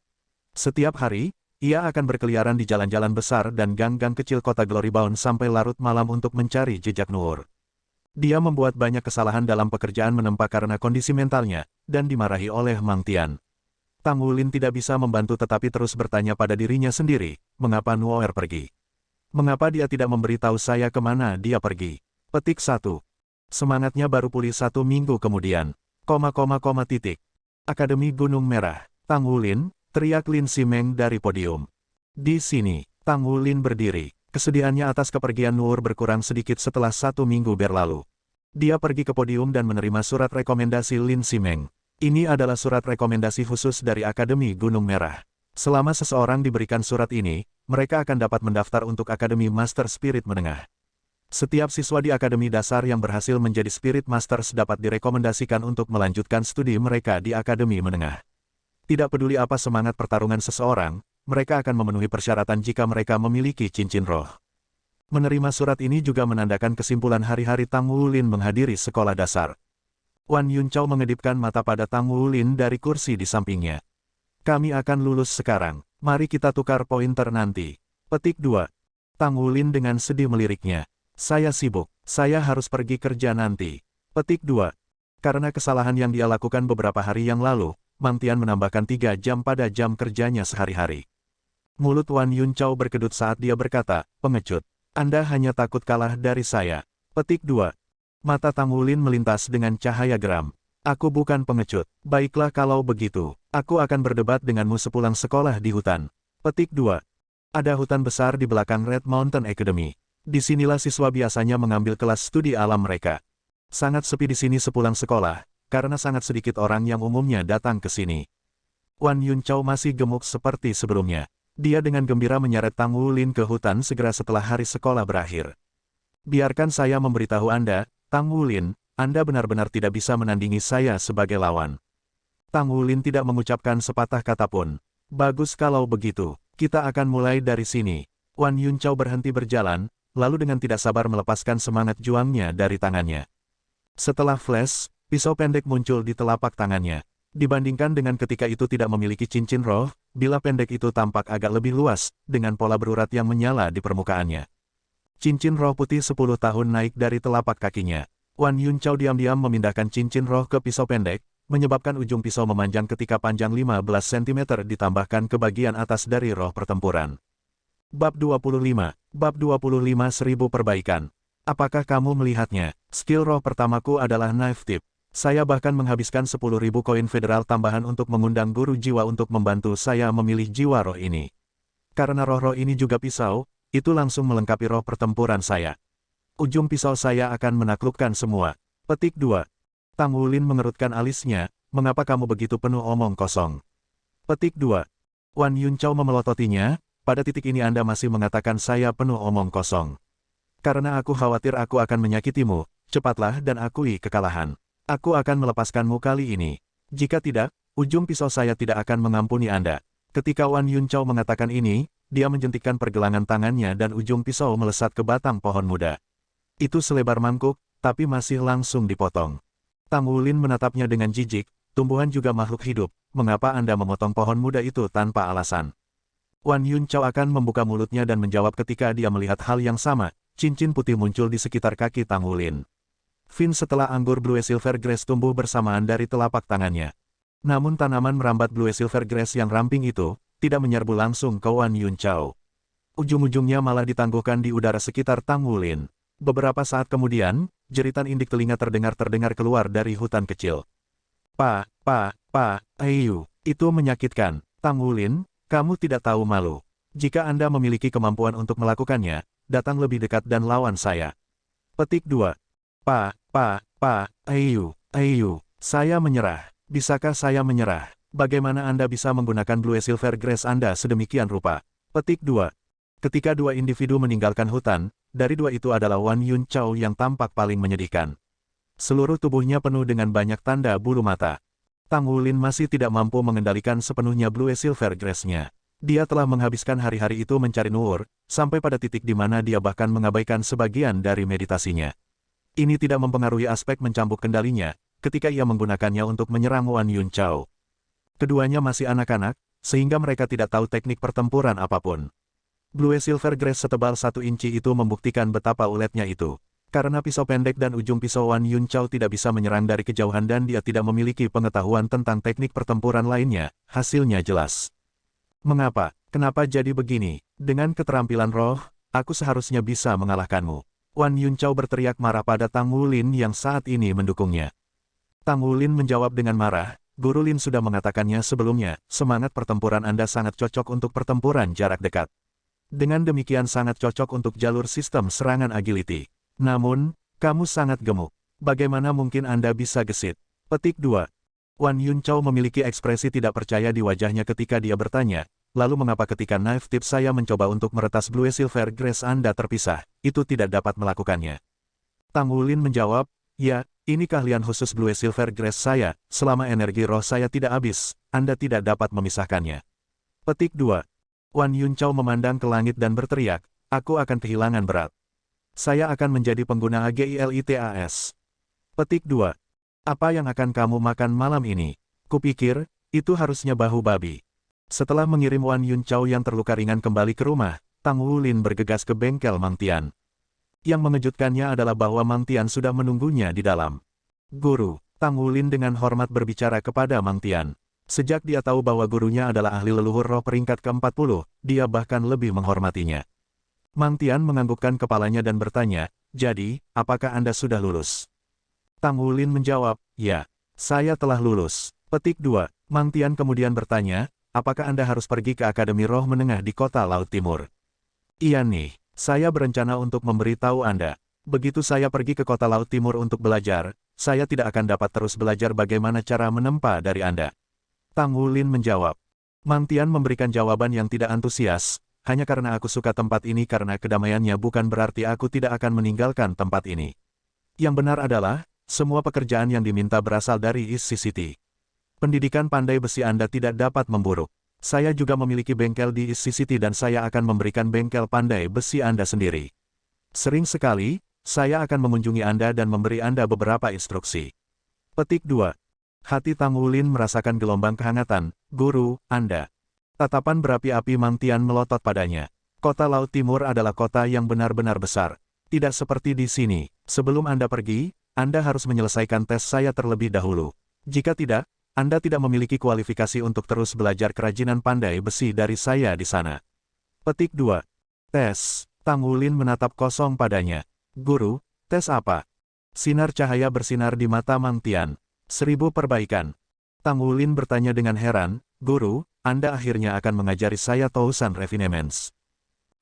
Setiap hari, ia akan berkeliaran di jalan-jalan besar dan gang-gang kecil kota Glorybound sampai larut malam untuk mencari jejak Nur. Dia membuat banyak kesalahan dalam pekerjaan menempa karena kondisi mentalnya, dan dimarahi oleh Mang Tian. Tang Wulin tidak bisa membantu tetapi terus bertanya pada dirinya sendiri, mengapa Nuoer pergi? Mengapa dia tidak memberitahu saya kemana dia pergi? Petik 1. Semangatnya baru pulih 1 minggu kemudian. Akademi Gunung Merah. Tang Wulin, teriak Lin Simeng dari podium. Di sini, Tang Wulin berdiri. Kesedihannya atas kepergian Nur berkurang sedikit setelah 1 minggu berlalu. Dia pergi ke podium dan menerima surat rekomendasi Lin Simeng. Ini adalah surat rekomendasi khusus dari Akademi Gunung Merah. Selama seseorang diberikan surat ini, mereka akan dapat mendaftar untuk Akademi Master Spirit Menengah. Setiap siswa di Akademi Dasar yang berhasil menjadi Spirit Masters dapat direkomendasikan untuk melanjutkan studi mereka di Akademi Menengah. Tidak peduli apa semangat pertarungan seseorang, mereka akan memenuhi persyaratan jika mereka memiliki cincin roh. Menerima surat ini juga menandakan kesimpulan hari-hari Tang Wulin menghadiri sekolah dasar. Wan Yuncao mengedipkan mata pada Tang Wulin dari kursi di sampingnya. Kami akan lulus sekarang, mari kita tukar pointer nanti. Petik 2. Tang Wulin dengan sedih meliriknya. Saya sibuk, saya harus pergi kerja nanti. Petik 2. Karena kesalahan yang dia lakukan beberapa hari yang lalu, Mang Tian menambahkan 3 jam pada jam kerjanya sehari-hari. Mulut Wan Yuncao berkedut saat dia berkata, pengecut. Anda hanya takut kalah dari saya. Petik 2. Mata Tang Wulin melintas dengan cahaya geram. Aku bukan pengecut. Baiklah kalau begitu, aku akan berdebat denganmu sepulang sekolah di hutan. Petik 2. Ada hutan besar di belakang Red Mountain Academy. Disinilah siswa biasanya mengambil kelas studi alam mereka. Sangat sepi di sini sepulang sekolah, karena sangat sedikit orang yang umumnya datang ke sini. Wan Yuncao masih gemuk seperti sebelumnya. Dia dengan gembira menyeret Tang Wulin ke hutan segera setelah hari sekolah berakhir. Biarkan saya memberitahu Anda, Tang Wulin, Anda benar-benar tidak bisa menandingi saya sebagai lawan. Tang Wulin tidak mengucapkan sepatah kata pun. Bagus kalau begitu, kita akan mulai dari sini. Wan Yuncao berhenti berjalan, lalu dengan tidak sabar melepaskan semangat juangnya dari tangannya. Setelah flash, pisau pendek muncul di telapak tangannya. Dibandingkan dengan ketika itu tidak memiliki cincin roh, bilah pendek itu tampak agak lebih luas, dengan pola berurat yang menyala di permukaannya. Cincin roh putih 10 tahun naik dari telapak kakinya. Wan Yuncao diam-diam memindahkan cincin roh ke pisau pendek, menyebabkan ujung pisau memanjang ketika panjang 15 cm ditambahkan ke bagian atas dari roh pertempuran. Bab 25, Bab 25 1000 perbaikan. Apakah kamu melihatnya? Skill roh pertamaku adalah Knife Tip. Saya bahkan menghabiskan 10.000 koin federal tambahan untuk mengundang guru jiwa untuk membantu saya memilih jiwa roh ini. Karena roh-roh ini juga pisau, itu langsung melengkapi roh pertempuran saya. Ujung pisau saya akan menaklukkan semua. Petik 2. Tang Wulin mengerutkan alisnya, mengapa kamu begitu penuh omong kosong? Petik 2. Wan Yuncao memelototinya, pada titik ini Anda masih mengatakan saya penuh omong kosong. Karena aku khawatir aku akan menyakitimu, cepatlah dan akui kekalahan. Aku akan melepaskanmu kali ini. Jika tidak, ujung pisau saya tidak akan mengampuni Anda. Ketika Wan Yuncao mengatakan ini, dia menjentikkan pergelangan tangannya dan ujung pisau melesat ke batang pohon muda. Itu selebar mangkuk, tapi masih langsung dipotong. Tang Wulin menatapnya dengan jijik, tumbuhan juga makhluk hidup, mengapa Anda memotong pohon muda itu tanpa alasan? Wan Yuncao akan membuka mulutnya dan menjawab ketika dia melihat hal yang sama, cincin putih muncul di sekitar kaki Tang Wulin. Fin setelah anggur Blue Silver Grass tumbuh bersamaan dari telapak tangannya. Namun tanaman merambat Blue Silver Grass yang ramping itu, tidak menyerbu langsung ke Wan Yuncao. Ujung-ujungnya malah ditangguhkan di udara sekitar Tang Wulin. Beberapa saat kemudian, jeritan indik telinga terdengar keluar dari hutan kecil. Ayu, itu menyakitkan. Tang Wulin, kamu tidak tahu malu. Jika Anda memiliki kemampuan untuk melakukannya, datang lebih dekat dan lawan saya. Petik 2. Ayu, saya menyerah. Bisakah saya menyerah? Bagaimana Anda bisa menggunakan Blue Silver Grass Anda sedemikian rupa? Petik 2. Ketika dua individu meninggalkan hutan, dari dua itu adalah Wan Yuncao yang tampak paling menyedihkan. Seluruh tubuhnya penuh dengan banyak tanda bulu mata. Tang Wulin masih tidak mampu mengendalikan sepenuhnya Blue Silver Grass-nya. Dia telah menghabiskan hari-hari itu mencari Nuur, sampai pada titik di mana dia bahkan mengabaikan sebagian dari meditasinya. Ini tidak mempengaruhi aspek mencambuk kendalinya, ketika ia menggunakannya untuk menyerang Wan Yuncao. Keduanya masih anak-anak, sehingga mereka tidak tahu teknik pertempuran apapun. Blue Silver Grass setebal 1 inci itu membuktikan betapa uletnya itu. Karena pisau pendek dan ujung pisau Wan Yuncao tidak bisa menyerang dari kejauhan dan dia tidak memiliki pengetahuan tentang teknik pertempuran lainnya, hasilnya jelas. Mengapa? Kenapa jadi begini? Dengan keterampilan roh, aku seharusnya bisa mengalahkanmu. Wan Yuncao berteriak marah pada Tang Wulin yang saat ini mendukungnya. Tang Wulin menjawab dengan marah, Guru Lin sudah mengatakannya sebelumnya, semangat pertempuran Anda sangat cocok untuk pertempuran jarak dekat. Dengan demikian sangat cocok untuk jalur sistem serangan agility. Namun, kamu sangat gemuk. Bagaimana mungkin Anda bisa gesit? Petik 2. Wan Yuncao memiliki ekspresi tidak percaya di wajahnya ketika dia bertanya, lalu mengapa ketika knife tip saya mencoba untuk meretas Blue Silver Grass Anda terpisah, itu tidak dapat melakukannya? Tang Wulin menjawab, ya, ini keahlian khusus Blue Silver Grass saya, selama energi roh saya tidak habis, Anda tidak dapat memisahkannya. Petik 2. Wan Yuncao memandang ke langit dan berteriak, aku akan kehilangan berat. Saya akan menjadi pengguna AGILITAS. Petik 2. Apa yang akan kamu makan malam ini? Kupikir, itu harusnya bahu babi. Setelah mengirim Wan Yuncao yang terluka ringan kembali ke rumah, Tang Wulin bergegas ke bengkel Mang Tian. Yang mengejutkannya adalah bahwa Mang Tian sudah menunggunya di dalam. Guru, Tang Wulin dengan hormat berbicara kepada Mang Tian. Sejak dia tahu bahwa gurunya adalah ahli leluhur roh peringkat ke-40, dia bahkan lebih menghormatinya. Mang Tian menganggukkan kepalanya dan bertanya, jadi, apakah Anda sudah lulus? Tang Wulin menjawab, ya, saya telah lulus. Petik 2. Mang Tian kemudian bertanya, apakah Anda harus pergi ke Akademi Roh Menengah di kota Laut Timur? Iya nih, saya berencana untuk memberitahu Anda. Begitu saya pergi ke kota Laut Timur untuk belajar, saya tidak akan dapat terus belajar bagaimana cara menempa dari Anda. Tang Wulin menjawab. Mang Tian memberikan jawaban yang tidak antusias, hanya karena aku suka tempat ini karena kedamaiannya bukan berarti aku tidak akan meninggalkan tempat ini. Yang benar adalah, semua pekerjaan yang diminta berasal dari East City. Pendidikan pandai besi Anda tidak dapat memburuk. Saya juga memiliki bengkel di East City dan saya akan memberikan bengkel pandai besi Anda sendiri. Sering sekali, saya akan mengunjungi Anda dan memberi Anda beberapa instruksi. Petik 2. Hati Tang Wulin merasakan gelombang kehangatan, Guru, Anda. Tatapan berapi-api Mang Tian melotot padanya. Kota Laut Timur adalah kota yang benar-benar besar. Tidak seperti di sini. Sebelum Anda pergi, Anda harus menyelesaikan tes saya terlebih dahulu. Jika tidak, Anda tidak memiliki kualifikasi untuk terus belajar kerajinan pandai besi dari saya di sana. Petik 2. Tes. Tang Wulin menatap kosong padanya. Guru, tes apa? Sinar cahaya bersinar di mata Mang Tian. 1000 perbaikan. Tang Wulin bertanya dengan heran, Guru, Anda akhirnya akan mengajari saya Tousan Refinements.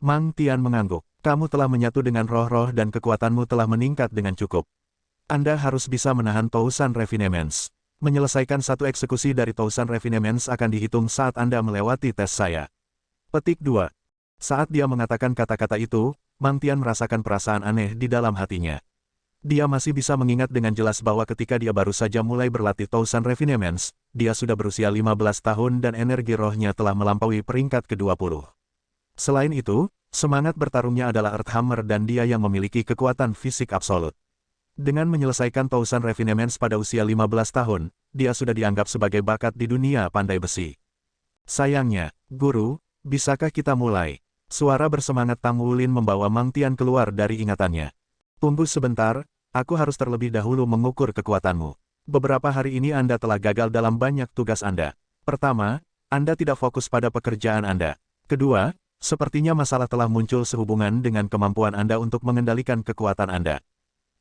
Mang Tian mengangguk. Kamu telah menyatu dengan roh-roh dan kekuatanmu telah meningkat dengan cukup. Anda harus bisa menahan Thousand Refinements. Menyelesaikan satu eksekusi dari Thousand Refinements akan dihitung saat Anda melewati tes saya. Petik 2. Saat dia mengatakan kata-kata itu, Mang Tian merasakan perasaan aneh di dalam hatinya. Dia masih bisa mengingat dengan jelas bahwa ketika dia baru saja mulai berlatih Thousand Refinements, dia sudah berusia 15 tahun dan energi rohnya telah melampaui peringkat ke-20. Selain itu, semangat bertarungnya adalah Earthhammer dan dia yang memiliki kekuatan fisik absolut. Dengan menyelesaikan Thousand Refinements pada usia 15 tahun, dia sudah dianggap sebagai bakat di dunia pandai besi. Sayangnya, Guru, bisakah kita mulai? Suara bersemangat Tang Wulin membawa Mang Tian keluar dari ingatannya. Tunggu sebentar, aku harus terlebih dahulu mengukur kekuatanmu. Beberapa hari ini Anda telah gagal dalam banyak tugas Anda. Pertama, Anda tidak fokus pada pekerjaan Anda. Kedua, sepertinya masalah telah muncul sehubungan dengan kemampuan Anda untuk mengendalikan kekuatan Anda.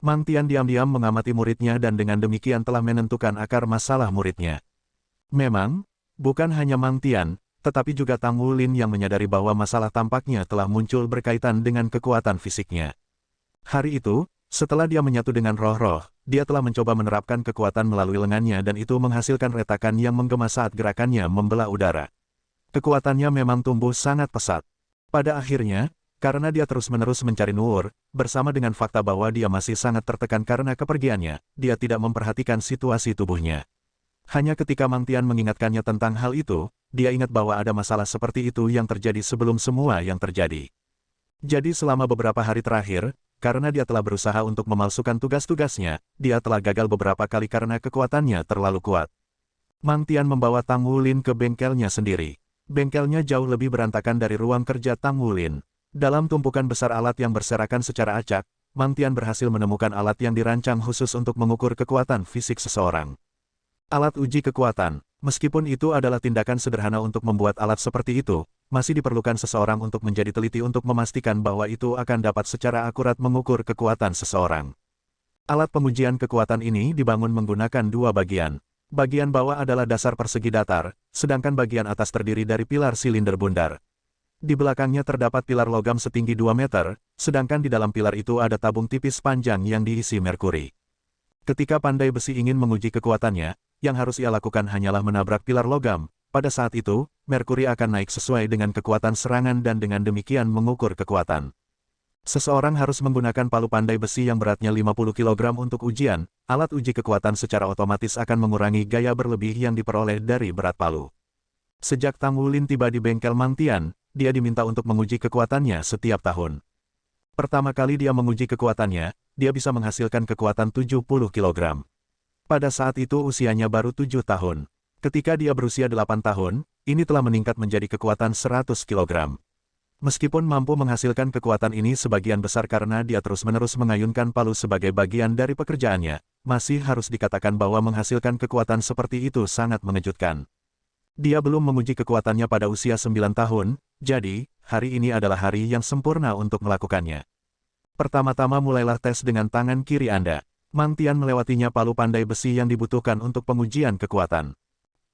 Mang Tian diam-diam mengamati muridnya dan dengan demikian telah menentukan akar masalah muridnya. Memang, bukan hanya Mang Tian, tetapi juga Tang Wulin yang menyadari bahwa masalah tampaknya telah muncul berkaitan dengan kekuatan fisiknya. Hari itu, setelah dia menyatu dengan roh-roh, dia telah mencoba menerapkan kekuatan melalui lengannya dan itu menghasilkan retakan yang menggema saat gerakannya membelah udara. Kekuatannya memang tumbuh sangat pesat. Pada akhirnya, karena dia terus-menerus mencari Nuwur, bersama dengan fakta bahwa dia masih sangat tertekan karena kepergiannya, dia tidak memperhatikan situasi tubuhnya. Hanya ketika Mang Tian mengingatkannya tentang hal itu, dia ingat bahwa ada masalah seperti itu yang terjadi sebelum semua yang terjadi. Jadi selama beberapa hari terakhir, karena dia telah berusaha untuk memalsukan tugas-tugasnya, dia telah gagal beberapa kali karena kekuatannya terlalu kuat. Mang Tian membawa Tang Wulin ke bengkelnya sendiri. Bengkelnya jauh lebih berantakan dari ruang kerja Tang Wulin. Dalam tumpukan besar alat yang berserakan secara acak, Mang Tian berhasil menemukan alat yang dirancang khusus untuk mengukur kekuatan fisik seseorang. Alat uji kekuatan, meskipun itu adalah tindakan sederhana untuk membuat alat seperti itu, masih diperlukan seseorang untuk menjadi teliti untuk memastikan bahwa itu akan dapat secara akurat mengukur kekuatan seseorang. Alat pengujian kekuatan ini dibangun menggunakan dua bagian. Bagian bawah adalah dasar persegi datar, sedangkan bagian atas terdiri dari pilar silinder bundar. Di belakangnya terdapat pilar logam setinggi 2 meter, sedangkan di dalam pilar itu ada tabung tipis panjang yang diisi merkuri. Ketika pandai besi ingin menguji kekuatannya, yang harus ia lakukan hanyalah menabrak pilar logam. Pada saat itu, merkuri akan naik sesuai dengan kekuatan serangan dan dengan demikian mengukur kekuatan. Seseorang harus menggunakan palu pandai besi yang beratnya 50 kg untuk ujian. Alat uji kekuatan secara otomatis akan mengurangi gaya berlebih yang diperoleh dari berat palu. Sejak Tang Wulin tiba di bengkel Mang Tian, dia diminta untuk menguji kekuatannya setiap tahun. Pertama kali dia menguji kekuatannya, dia bisa menghasilkan kekuatan 70 kg. Pada saat itu usianya baru 7 tahun. Ketika dia berusia 8 tahun, ini telah meningkat menjadi kekuatan 100 kg. Meskipun mampu menghasilkan kekuatan ini sebagian besar karena dia terus-menerus mengayunkan palu sebagai bagian dari pekerjaannya, masih harus dikatakan bahwa menghasilkan kekuatan seperti itu sangat mengejutkan. Dia belum menguji kekuatannya pada usia 9 tahun, jadi, hari ini adalah hari yang sempurna untuk melakukannya. Pertama-tama mulailah tes dengan tangan kiri Anda. Mang Tian melewatinya palu pandai besi yang dibutuhkan untuk pengujian kekuatan.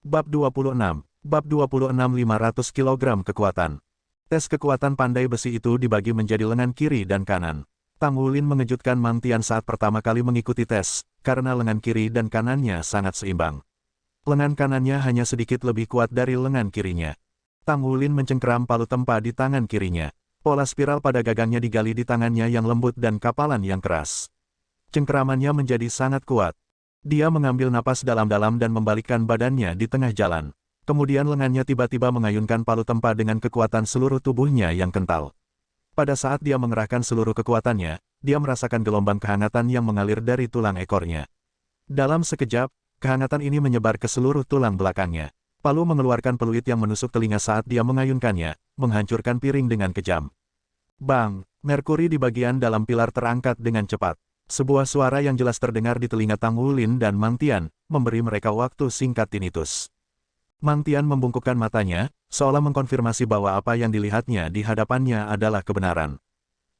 Bab 26, Bab 26 500 kg kekuatan. Tes kekuatan pandai besi itu dibagi menjadi lengan kiri dan kanan. Tang Wulin mengejutkan Mang Tian saat pertama kali mengikuti tes, karena lengan kiri dan kanannya sangat seimbang. Lengan kanannya hanya sedikit lebih kuat dari lengan kirinya. Tang Wulin mencengkeram palu tempa di tangan kirinya. Pola spiral pada gagangnya digali di tangannya yang lembut dan kapalan yang keras. Cengkeramannya menjadi sangat kuat. Dia mengambil napas dalam-dalam dan membalikkan badannya di tengah jalan. Kemudian lengannya tiba-tiba mengayunkan palu tempa dengan kekuatan seluruh tubuhnya yang kental. Pada saat dia mengerahkan seluruh kekuatannya, dia merasakan gelombang kehangatan yang mengalir dari tulang ekornya. Dalam sekejap, kehangatan ini menyebar ke seluruh tulang belakangnya. Palu mengeluarkan peluit yang menusuk telinga saat dia mengayunkannya, menghancurkan piring dengan kejam. Bang! Merkuri di bagian dalam pilar terangkat dengan cepat. Sebuah suara yang jelas terdengar di telinga Tang Wulin dan Mang Tian, memberi mereka waktu singkat tinnitus. Mang Tian membungkukkan matanya, seolah mengkonfirmasi bahwa apa yang dilihatnya di hadapannya adalah kebenaran.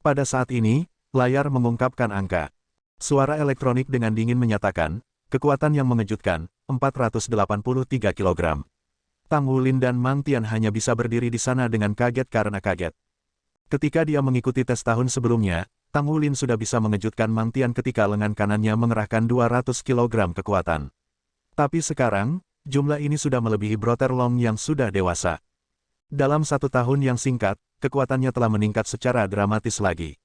Pada saat ini, layar mengungkapkan angka. Suara elektronik dengan dingin menyatakan, kekuatan yang mengejutkan, 483 kg. Tang Wulin dan Mang Tian hanya bisa berdiri di sana dengan kaget karena kaget. Ketika dia mengikuti tes tahun sebelumnya, Tang Wulin sudah bisa mengejutkan Mang Tian ketika lengan kanannya mengerahkan 200 kg kekuatan. Tapi sekarang, jumlah ini sudah melebihi Brother Long yang sudah dewasa. Dalam 1 tahun yang singkat, kekuatannya telah meningkat secara dramatis lagi.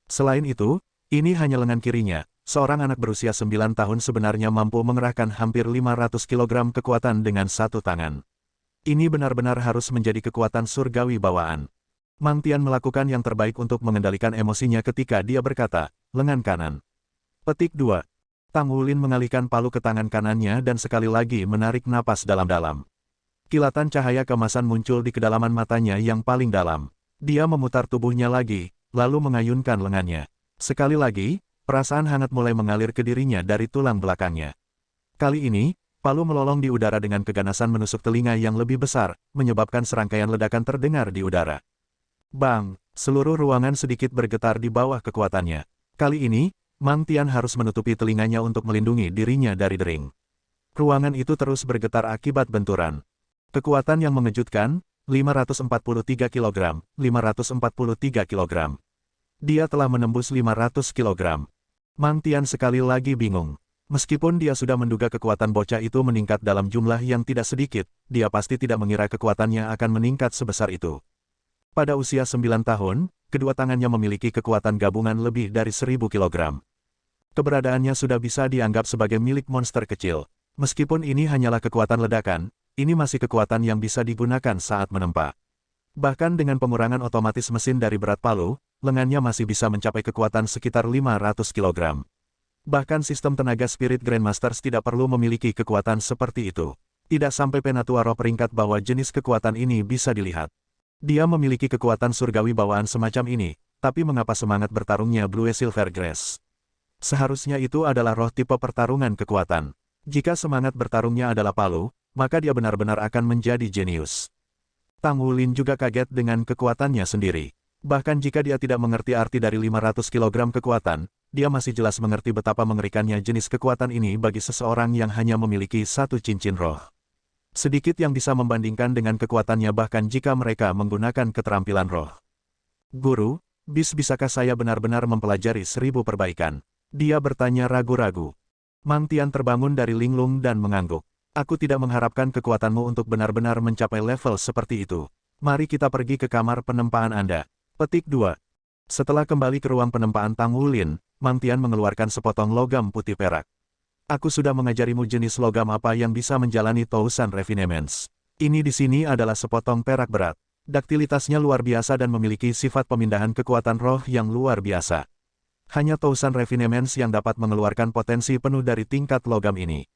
Selain itu, ini hanya lengan kirinya. Seorang anak berusia 9 tahun sebenarnya mampu mengerahkan hampir 500 kg kekuatan dengan satu tangan. Ini benar-benar harus menjadi kekuatan surgawi bawaan. Mang Tian melakukan yang terbaik untuk mengendalikan emosinya ketika dia berkata, lengan kanan. Petik 2. Tang Wulin mengalihkan palu ke tangan kanannya dan sekali lagi menarik napas dalam-dalam. Kilatan cahaya keemasan muncul di kedalaman matanya yang paling dalam. Dia memutar tubuhnya lagi, lalu mengayunkan lengannya. Sekali lagi, perasaan hangat mulai mengalir ke dirinya dari tulang belakangnya. Kali ini, palu melolong di udara dengan keganasan menusuk telinga yang lebih besar, menyebabkan serangkaian ledakan terdengar di udara. Bang! Seluruh ruangan sedikit bergetar di bawah kekuatannya. Kali ini, Mang Tian harus menutupi telinganya untuk melindungi dirinya dari dering. Ruangan itu terus bergetar akibat benturan. Kekuatan yang mengejutkan, 543 kg, 543 kg. Dia telah menembus 500 kg. Mang Tian sekali lagi bingung. Meskipun dia sudah menduga kekuatan bocah itu meningkat dalam jumlah yang tidak sedikit, dia pasti tidak mengira kekuatannya akan meningkat sebesar itu. Pada usia 9 tahun, kedua tangannya memiliki kekuatan gabungan lebih dari 1000 kg. Keberadaannya sudah bisa dianggap sebagai milik monster kecil. Meskipun ini hanyalah kekuatan ledakan, ini masih kekuatan yang bisa digunakan saat menempa. Bahkan dengan pengurangan otomatis mesin dari berat palu, lengannya masih bisa mencapai kekuatan sekitar 500 kg. Bahkan sistem tenaga Spirit Grandmasters tidak perlu memiliki kekuatan seperti itu. Tidak sampai Penatua Roh peringkat bahwa jenis kekuatan ini bisa dilihat. Dia memiliki kekuatan surgawi bawaan semacam ini, tapi mengapa semangat bertarungnya Blue Silver Grass? Seharusnya itu adalah roh tipe pertarungan kekuatan. Jika semangat bertarungnya adalah palu, maka dia benar-benar akan menjadi jenius. Tang Wulin juga kaget dengan kekuatannya sendiri. Bahkan jika dia tidak mengerti arti dari 500 kg kekuatan, dia masih jelas mengerti betapa mengerikannya jenis kekuatan ini bagi seseorang yang hanya memiliki satu cincin roh. Sedikit yang bisa membandingkan dengan kekuatannya bahkan jika mereka menggunakan keterampilan roh. Guru, bisakah saya benar-benar mempelajari 1000 perbaikan? Dia bertanya ragu-ragu. Mang Tian terbangun dari linglung dan mengangguk. Aku tidak mengharapkan kekuatanmu untuk benar-benar mencapai level seperti itu. Mari kita pergi ke kamar penempaan Anda. Petik 2. Setelah kembali ke ruang penempaan Tang Wulin, Mang Tian mengeluarkan sepotong logam putih perak. Aku sudah mengajarimu jenis logam apa yang bisa menjalani Tousan Refinements. Ini di sini adalah sepotong perak berat. Daktilitasnya luar biasa dan memiliki sifat pemindahan kekuatan roh yang luar biasa. Hanya Tousan Refinements yang dapat mengeluarkan potensi penuh dari tingkat logam ini.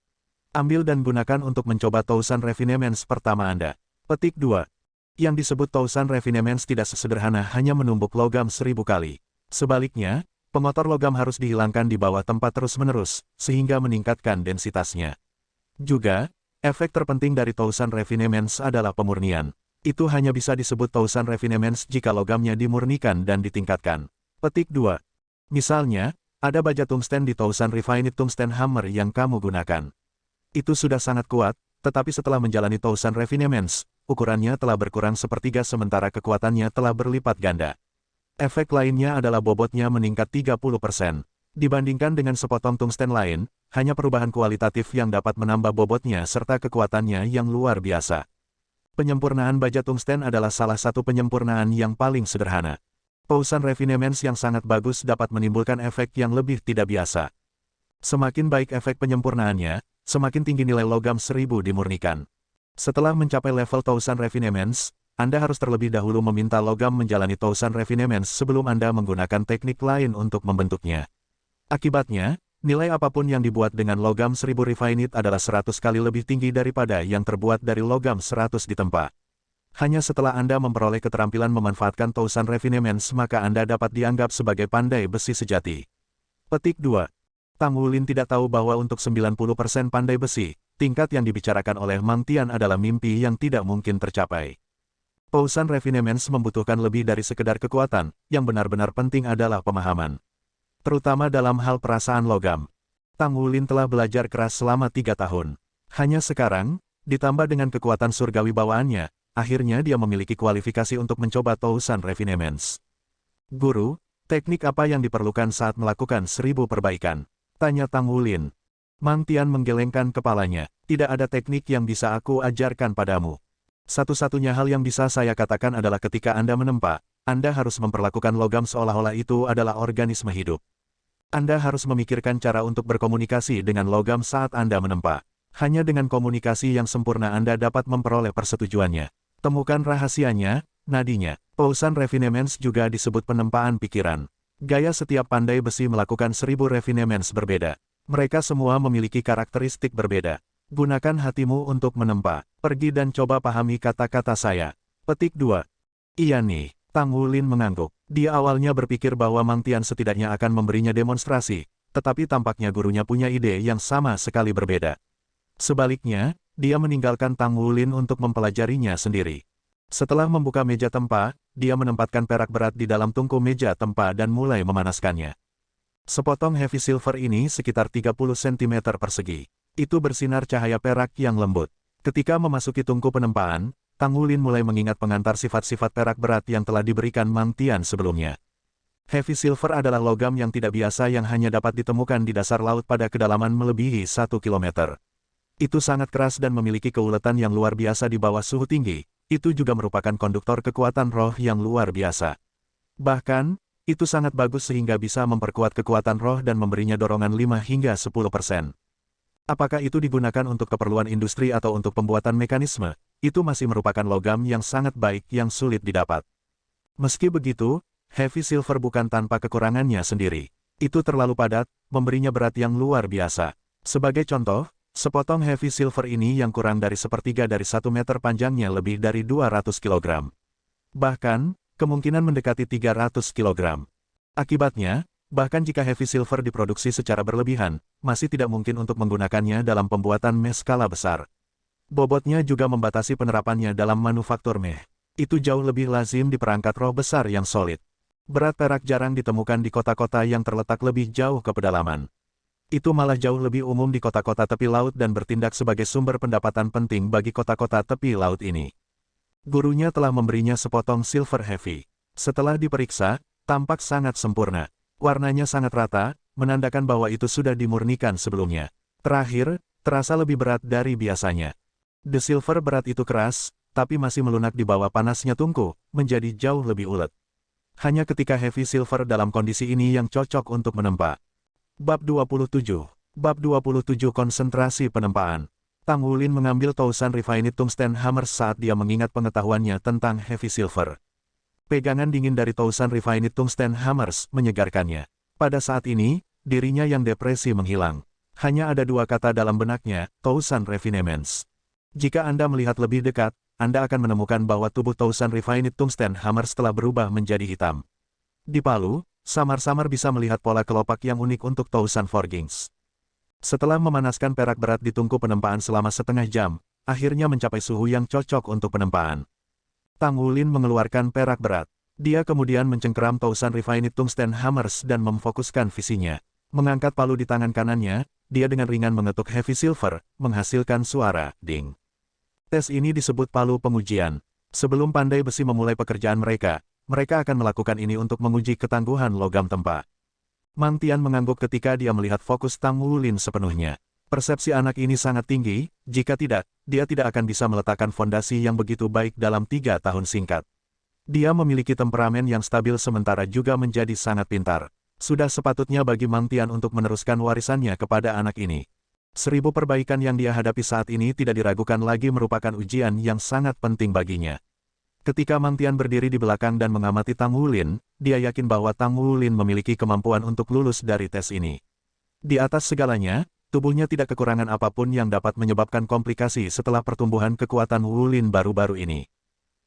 Ambil dan gunakan untuk mencoba Tousan Refinements pertama Anda. Petik 2. Yang disebut Tousan Refinements tidak sesederhana hanya menumbuk logam 1000 kali. Sebaliknya, pengotor logam harus dihilangkan di bawah tempat terus-menerus, sehingga meningkatkan densitasnya. Juga, efek terpenting dari Tousan Refinements adalah pemurnian. Itu hanya bisa disebut Tousan Refinements jika logamnya dimurnikan dan ditingkatkan. Petik 2. Misalnya, ada baja tungsten di Tousan Refined Tungsten Hammer yang kamu gunakan. Itu sudah sangat kuat, tetapi setelah menjalani Tousan Refinements, ukurannya telah berkurang sepertiga sementara kekuatannya telah berlipat ganda. Efek lainnya adalah bobotnya meningkat 30%. Dibandingkan dengan sepotong tungsten lain, hanya perubahan kualitatif yang dapat menambah bobotnya serta kekuatannya yang luar biasa. Penyempurnaan baja tungsten adalah salah satu penyempurnaan yang paling sederhana. Tousan Refinements yang sangat bagus dapat menimbulkan efek yang lebih tidak biasa. Semakin baik efek penyempurnaannya, semakin tinggi nilai logam 1000 dimurnikan. Setelah mencapai level Tousan Refinements, Anda harus terlebih dahulu meminta logam menjalani Tousan Refinements sebelum Anda menggunakan teknik lain untuk membentuknya. Akibatnya, nilai apapun yang dibuat dengan logam 1000 refined adalah 100 kali lebih tinggi daripada yang terbuat dari logam 100 ditempa. Hanya setelah Anda memperoleh keterampilan memanfaatkan Tousan Refinements maka Anda dapat dianggap sebagai pandai besi sejati. Petik 2. Tang Wulin tidak tahu bahwa untuk 90% pandai besi, tingkat yang dibicarakan oleh Mang Tian adalah mimpi yang tidak mungkin tercapai. Tousan Refinements membutuhkan lebih dari sekedar kekuatan, yang benar-benar penting adalah pemahaman. Terutama dalam hal perasaan logam. Tang Wulin telah belajar keras selama 3 tahun. Hanya sekarang, ditambah dengan kekuatan surgawi bawaannya, akhirnya dia memiliki kualifikasi untuk mencoba Tousan Refinements. Guru, teknik apa yang diperlukan saat melakukan 1000 perbaikan? Tanya Tang Wulin. Mang Tian menggelengkan kepalanya. Tidak ada teknik yang bisa aku ajarkan padamu. Satu-satunya hal yang bisa saya katakan adalah ketika Anda menempa, Anda harus memperlakukan logam seolah-olah itu adalah organisme hidup. Anda harus memikirkan cara untuk berkomunikasi dengan logam saat Anda menempa. Hanya dengan komunikasi yang sempurna Anda dapat memperoleh persetujuannya. Temukan rahasianya, nadinya. Pausan refinements juga disebut penempaan pikiran. Gaya setiap pandai besi melakukan 1000 refinements berbeda. Mereka semua memiliki karakteristik berbeda. Gunakan hatimu untuk menempa. Pergi dan coba pahami kata-kata saya. Petik 2. Iya nih, Tang Wulin mengangguk. Dia awalnya berpikir bahwa Mang Tian setidaknya akan memberinya demonstrasi, tetapi tampaknya gurunya punya ide yang sama sekali berbeda. Sebaliknya, dia meninggalkan Tang Wulin untuk mempelajarinya sendiri. Setelah membuka meja tempa, dia menempatkan perak berat di dalam tungku meja tempa dan mulai memanaskannya. Sepotong heavy silver ini sekitar 30 cm persegi. Itu bersinar cahaya perak yang lembut. Ketika memasuki tungku penempaan, Tang Wulin mulai mengingat pengantar sifat-sifat perak berat yang telah diberikan Mang Tian sebelumnya. Heavy silver adalah logam yang tidak biasa yang hanya dapat ditemukan di dasar laut pada kedalaman melebihi 1 km. Itu sangat keras dan memiliki keuletan yang luar biasa di bawah suhu tinggi. Itu juga merupakan konduktor kekuatan roh yang luar biasa. Bahkan, itu sangat bagus sehingga bisa memperkuat kekuatan roh dan memberinya dorongan 5 hingga 10%. Apakah itu digunakan untuk keperluan industri atau untuk pembuatan mekanisme, itu masih merupakan logam yang sangat baik yang sulit didapat. Meski begitu, heavy silver bukan tanpa kekurangannya sendiri. Itu terlalu padat, memberinya berat yang luar biasa. Sebagai contoh, sepotong heavy silver ini yang kurang dari sepertiga dari 1 meter panjangnya lebih dari 200 kg. Bahkan, kemungkinan mendekati 300 kg. Akibatnya, bahkan jika heavy silver diproduksi secara berlebihan, masih tidak mungkin untuk menggunakannya dalam pembuatan meh skala besar. Bobotnya juga membatasi penerapannya dalam manufaktur meh. Itu jauh lebih lazim di perangkat roh besar yang solid. Berat perak jarang ditemukan di kota-kota yang terletak lebih jauh ke pedalaman. Itu malah jauh lebih umum di kota-kota tepi laut dan bertindak sebagai sumber pendapatan penting bagi kota-kota tepi laut ini. Gurunya telah memberinya sepotong silver heavy. Setelah diperiksa, tampak sangat sempurna. Warnanya sangat rata, menandakan bahwa itu sudah dimurnikan sebelumnya. Terakhir, terasa lebih berat dari biasanya. The silver berat itu keras, tapi masih melunak di bawah panasnya tungku, menjadi jauh lebih ulet. Hanya ketika heavy silver dalam kondisi ini yang cocok untuk menempa. Bab 27. Bab 27 Konsentrasi penempaan. Tang Wulin mengambil Tousan Refined Tungsten Hammer saat dia mengingat pengetahuannya tentang heavy silver. Pegangan dingin dari Tousan Refined Tungsten Hammers menyegarkannya. Pada saat ini, dirinya yang depresi menghilang. Hanya ada dua kata dalam benaknya, Tousan Refinements. Jika Anda melihat lebih dekat, Anda akan menemukan bahwa tubuh Tousan Refined Tungsten Hammers telah berubah menjadi hitam. Di palu, samar-samar bisa melihat pola kelopak yang unik untuk Tousan Forgings. Setelah memanaskan perak berat di tungku penempaan selama setengah jam, akhirnya mencapai suhu yang cocok untuk penempaan. Tang Wulin mengeluarkan perak berat. Dia kemudian mencengkeram Tousan Refined Tungsten Hammers dan memfokuskan visinya. Mengangkat palu di tangan kanannya, dia dengan ringan mengetuk heavy silver, menghasilkan suara ding. Tes ini disebut palu pengujian. Sebelum pandai besi memulai pekerjaan mereka akan melakukan ini untuk menguji ketangguhan logam tempa. Mang Tian mengangguk ketika dia melihat fokus Tang Wulin sepenuhnya. Persepsi anak ini sangat tinggi, jika tidak, dia tidak akan bisa meletakkan fondasi yang begitu baik dalam 3 tahun singkat. Dia memiliki temperamen yang stabil sementara juga menjadi sangat pintar. Sudah sepatutnya bagi Mang Tian untuk meneruskan warisannya kepada anak ini. 1000 perbaikan yang dia hadapi saat ini tidak diragukan lagi merupakan ujian yang sangat penting baginya. Ketika Mang Tian berdiri di belakang dan mengamati Tang Wulin, dia yakin bahwa Tang Wulin memiliki kemampuan untuk lulus dari tes ini. Di atas segalanya, tubuhnya tidak kekurangan apapun yang dapat menyebabkan komplikasi setelah pertumbuhan kekuatan Wulin baru-baru ini.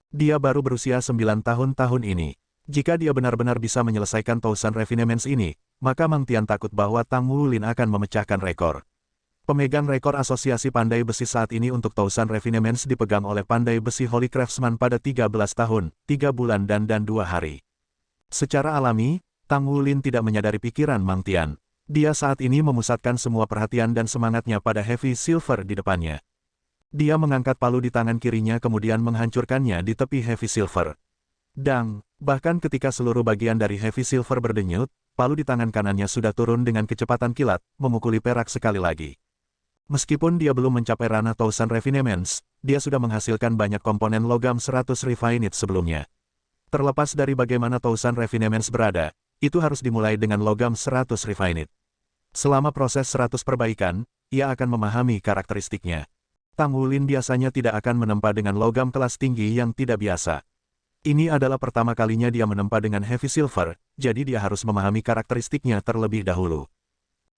Dia baru berusia 9 tahun ini. Jika dia benar-benar bisa menyelesaikan Tousan Refinements ini, maka Mang Tian takut bahwa Tang Wulin akan memecahkan rekor. Pemegang rekor asosiasi pandai besi saat ini untuk Tousan Refinements dipegang oleh pandai besi Holy Craftsman pada 13 tahun, 3 bulan dan 2 hari. Secara alami, Tang Wulin tidak menyadari pikiran Mang Tian. Dia saat ini memusatkan semua perhatian dan semangatnya pada heavy silver di depannya. Dia mengangkat palu di tangan kirinya kemudian menghancurkannya di tepi heavy silver. Dang, Bahkan ketika seluruh bagian dari Heavy Silver berdenyut, palu di tangan kanannya sudah turun dengan kecepatan kilat, memukuli perak sekali lagi. Meskipun dia belum mencapai ranah Thousand Refinements, dia sudah menghasilkan banyak komponen logam 100 Refinite sebelumnya. Terlepas dari bagaimana Thousand Refinements berada, itu harus dimulai dengan logam 100 Refinite. Selama proses 100 perbaikan, ia akan memahami karakteristiknya. Tang Wulin biasanya tidak akan menempa dengan logam kelas tinggi yang tidak biasa. Ini adalah pertama kalinya dia menempa dengan Heavy Silver, jadi dia harus memahami karakteristiknya terlebih dahulu.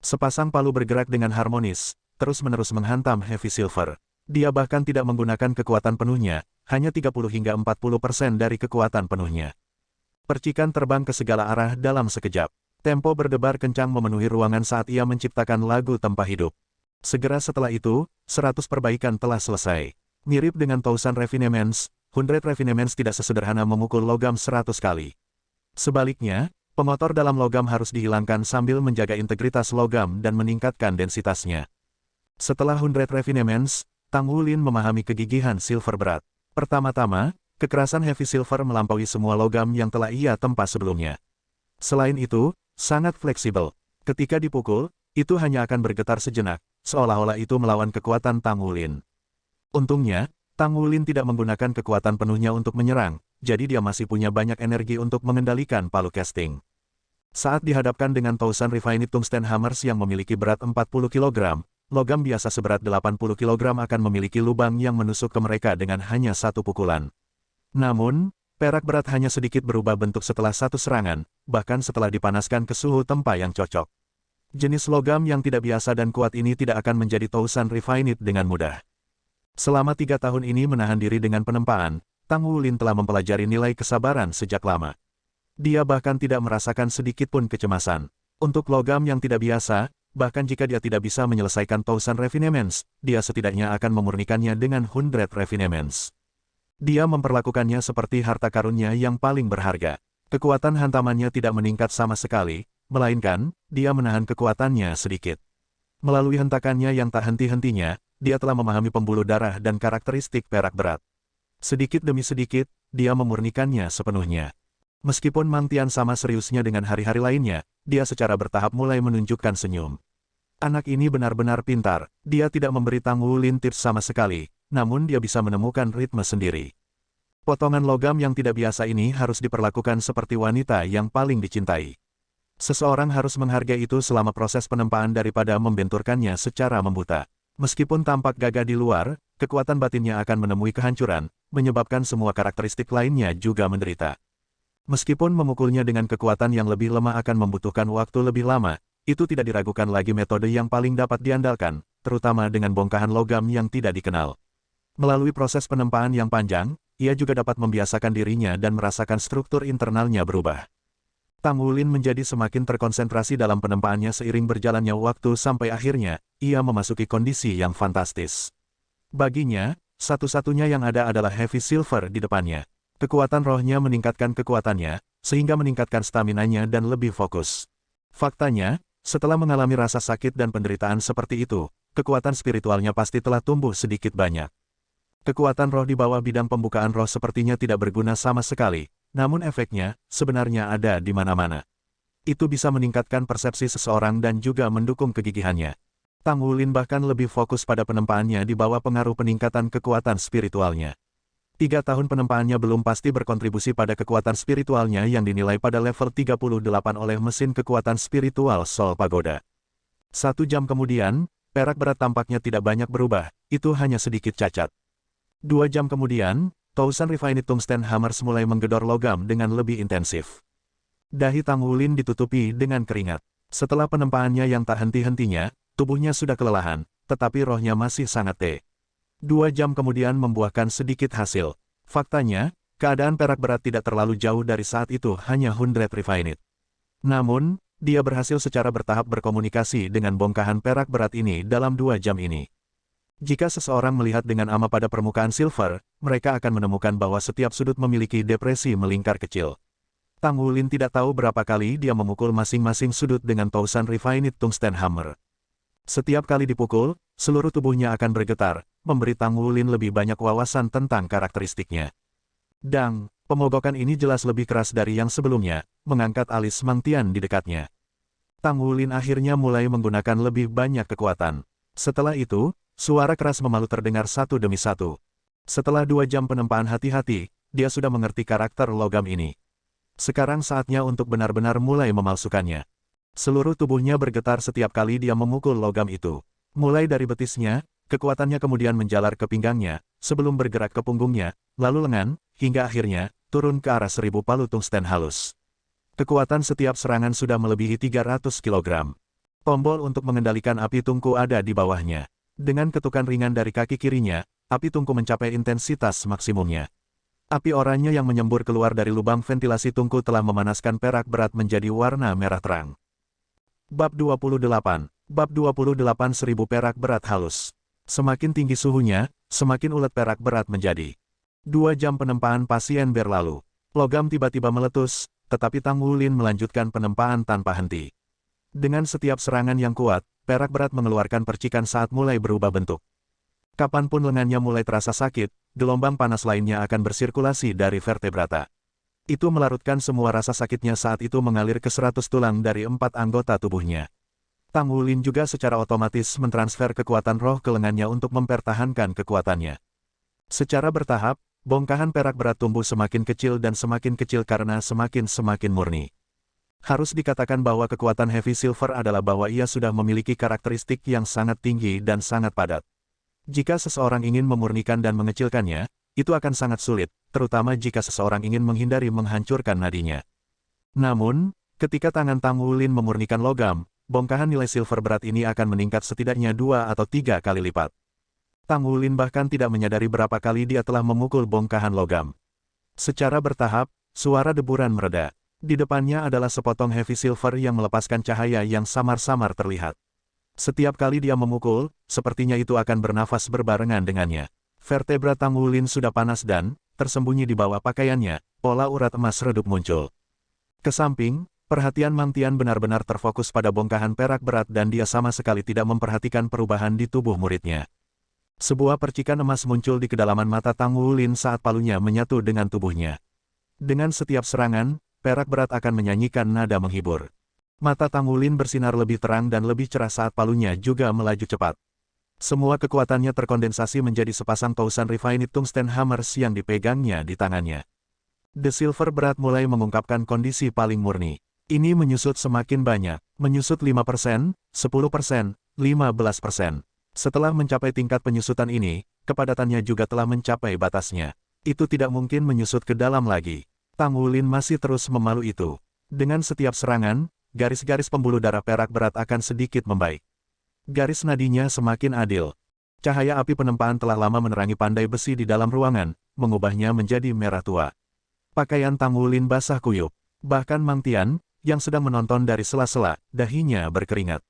Sepasang palu bergerak dengan harmonis, terus-menerus menghantam Heavy Silver. Dia bahkan tidak menggunakan kekuatan penuhnya, hanya 30 hingga 40% dari kekuatan penuhnya. Percikan terbang ke segala arah dalam sekejap. Tempo berdebar kencang memenuhi ruangan saat ia menciptakan lagu tanpa hidup. Segera setelah itu, 100 perbaikan telah selesai. Mirip dengan Thousand Refinements, 100 Refinements tidak sesederhana memukul logam 100 kali. Sebaliknya, pemotor dalam logam harus dihilangkan sambil menjaga integritas logam dan meningkatkan densitasnya. Setelah 100 Refinements, Tang Wulin memahami kegigihan silver berat. Pertama-tama, kekerasan Heavy Silver melampaui semua logam yang telah ia tempa sebelumnya. Selain itu, sangat fleksibel. Ketika dipukul, itu hanya akan bergetar sejenak, seolah-olah itu melawan kekuatan Tang Wulin. Untungnya, Tang Wulin tidak menggunakan kekuatan penuhnya untuk menyerang, jadi dia masih punya banyak energi untuk mengendalikan palu casting. Saat dihadapkan dengan Thousand Refinite Tungsten Hammers yang memiliki berat 40 kg, logam biasa seberat 80 kg akan memiliki lubang yang menusuk ke mereka dengan hanya satu pukulan. Namun, perak berat hanya sedikit berubah bentuk setelah satu serangan, bahkan setelah dipanaskan ke suhu tempa yang cocok. Jenis logam yang tidak biasa dan kuat ini tidak akan menjadi Thousand Refinite dengan mudah. Selama 3 tahun ini menahan diri dengan penempaan, Tang Wulin telah mempelajari nilai kesabaran sejak lama. Dia bahkan tidak merasakan sedikit pun kecemasan. Untuk logam yang tidak biasa, bahkan jika dia tidak bisa menyelesaikan Thousand Refinements, dia setidaknya akan memurnikannya dengan 100 Refinements. Dia memperlakukannya seperti harta karunnya yang paling berharga. Kekuatan hantamannya tidak meningkat sama sekali, melainkan, dia menahan kekuatannya sedikit. Melalui hentakannya yang tak henti-hentinya, dia telah memahami pembuluh darah dan karakteristik perak berat. Sedikit demi sedikit, dia memurnikannya sepenuhnya. Meskipun Mang Tian sama seriusnya dengan hari-hari lainnya, dia secara bertahap mulai menunjukkan senyum. Anak ini benar-benar pintar, dia tidak memberi Tang Wulin tips sama sekali, namun dia bisa menemukan ritme sendiri. Potongan logam yang tidak biasa ini harus diperlakukan seperti wanita yang paling dicintai. Seseorang harus menghargai itu selama proses penempaan daripada membenturkannya secara membuta. Meskipun tampak gagah di luar, kekuatan batinnya akan menemui kehancuran, menyebabkan semua karakteristik lainnya juga menderita. Meskipun memukulnya dengan kekuatan yang lebih lemah akan membutuhkan waktu lebih lama, itu tidak diragukan lagi metode yang paling dapat diandalkan, terutama dengan bongkahan logam yang tidak dikenal. Melalui proses penempaan yang panjang, ia juga dapat membiasakan dirinya dan merasakan struktur internalnya berubah. Tang Wulin menjadi semakin terkonsentrasi dalam penempaannya seiring berjalannya waktu sampai akhirnya, ia memasuki kondisi yang fantastis. Baginya, satu-satunya yang ada adalah Heavy Silver di depannya. Kekuatan rohnya meningkatkan kekuatannya, sehingga meningkatkan staminanya dan lebih fokus. Faktanya, setelah mengalami rasa sakit dan penderitaan seperti itu, kekuatan spiritualnya pasti telah tumbuh sedikit banyak. Kekuatan roh di bawah bidang pembukaan roh sepertinya tidak berguna sama sekali, namun efeknya sebenarnya ada di mana-mana. Itu bisa meningkatkan persepsi seseorang dan juga mendukung kegigihannya. Tang Wulin bahkan lebih fokus pada penempaannya di bawah pengaruh peningkatan kekuatan spiritualnya. 3 tahun penempaannya belum pasti berkontribusi pada kekuatan spiritualnya yang dinilai pada level 38 oleh mesin kekuatan spiritual Soul Pagoda. 1 jam kemudian, perak berat tampaknya tidak banyak berubah, itu hanya sedikit cacat. 2 jam kemudian, Thousand Refinite Tungsten Hammers mulai menggedor logam dengan lebih intensif. Dahi Tang Wulin ditutupi dengan keringat. Setelah penempaannya yang tak henti-hentinya, tubuhnya sudah kelelahan, tetapi rohnya masih sangat 2 jam kemudian membuahkan sedikit hasil. Faktanya, keadaan perak berat tidak terlalu jauh dari saat itu hanya 100 Refinite. Namun, dia berhasil secara bertahap berkomunikasi dengan bongkahan perak berat ini dalam 2 jam ini. Jika seseorang melihat dengan ama pada permukaan silver, mereka akan menemukan bahwa setiap sudut memiliki depresi melingkar kecil. Tang Wulin tidak tahu berapa kali dia memukul masing-masing sudut dengan Thousand Refinite Tungsten Hammer. Setiap kali dipukul, seluruh tubuhnya akan bergetar, memberi Tang Wulin lebih banyak wawasan tentang karakteristiknya. Dang, Pemogokan ini jelas lebih keras dari yang sebelumnya, mengangkat alis Mang Tian di dekatnya. Tang Wulin akhirnya mulai menggunakan lebih banyak kekuatan. Setelah itu, suara keras memalu terdengar satu demi satu. Setelah 2 jam penempaan hati-hati, dia sudah mengerti karakter logam ini. Sekarang saatnya untuk benar-benar mulai memalsukannya. Seluruh tubuhnya bergetar setiap kali dia memukul logam itu. Mulai dari betisnya, kekuatannya kemudian menjalar ke pinggangnya, sebelum bergerak ke punggungnya, lalu lengan, hingga akhirnya, turun ke arah 1000 palu tungsten halus. Kekuatan setiap serangan sudah melebihi 300 kg. Tombol untuk mengendalikan api tungku ada di bawahnya. Dengan ketukan ringan dari kaki kirinya, api tungku mencapai intensitas maksimumnya. Api oranye yang menyembur keluar dari lubang ventilasi tungku telah memanaskan perak berat menjadi warna merah terang. Bab 28. Bab 28 1000 perak berat halus. Semakin tinggi suhunya, semakin ulet perak berat menjadi. 2 jam penempaan pasien berlalu. Logam tiba-tiba meletus, tetapi Tang Wulin melanjutkan penempaan tanpa henti. Dengan setiap serangan yang kuat, perak berat mengeluarkan percikan saat mulai berubah bentuk. Kapanpun lengannya mulai terasa sakit, gelombang panas lainnya akan bersirkulasi dari vertebrata. Itu melarutkan semua rasa sakitnya saat itu mengalir ke 100 tulang dari 4 anggota tubuhnya. Tang Wulin juga secara otomatis mentransfer kekuatan roh ke lengannya untuk mempertahankan kekuatannya. Secara bertahap, bongkahan perak berat tumbuh semakin kecil dan semakin kecil karena semakin murni. Harus dikatakan bahwa kekuatan Heavy Silver adalah bahwa ia sudah memiliki karakteristik yang sangat tinggi dan sangat padat. Jika seseorang ingin memurnikan dan mengecilkannya, itu akan sangat sulit, terutama jika seseorang ingin menghindari menghancurkan nadinya. Namun, ketika tangan Tang Wulin memurnikan logam, bongkahan nilai silver berat ini akan meningkat setidaknya 2 atau 3 kali lipat. Tang Wulin bahkan tidak menyadari berapa kali dia telah memukul bongkahan logam. Secara bertahap, suara deburan mereda. Di depannya adalah sepotong Heavy Silver yang melepaskan cahaya yang samar-samar terlihat. Setiap kali dia memukul, sepertinya itu akan bernafas berbarengan dengannya. Vertebra Tang Wulin sudah panas dan, tersembunyi di bawah pakaiannya, pola urat emas redup muncul. Ke samping, perhatian Mang Tian benar-benar terfokus pada bongkahan perak berat dan dia sama sekali tidak memperhatikan perubahan di tubuh muridnya. Sebuah percikan emas muncul di kedalaman mata Tang Wulin saat palunya menyatu dengan tubuhnya. Dengan setiap serangan, perak berat akan menyanyikan nada menghibur. Mata Tang Wulin bersinar lebih terang dan lebih cerah saat palunya juga melaju cepat. Semua kekuatannya terkondensasi menjadi sepasang tousan refined tungsten hammers yang dipegangnya di tangannya. The Silver berat mulai mengungkapkan kondisi paling murni. Ini menyusut semakin banyak, menyusut 5%, 10%, 15%. Setelah mencapai tingkat penyusutan ini, kepadatannya juga telah mencapai batasnya. Itu tidak mungkin menyusut ke dalam lagi. Tang Wulin masih terus memalu itu. Dengan setiap serangan, garis-garis pembuluh darah perak berat akan sedikit membaik. Garis nadinya semakin adil. Cahaya api penempaan telah lama menerangi pandai besi di dalam ruangan, mengubahnya menjadi merah tua. Pakaian Tang Wulin basah kuyup. Bahkan Mang Tian, yang sedang menonton dari sela-sela, dahinya berkeringat.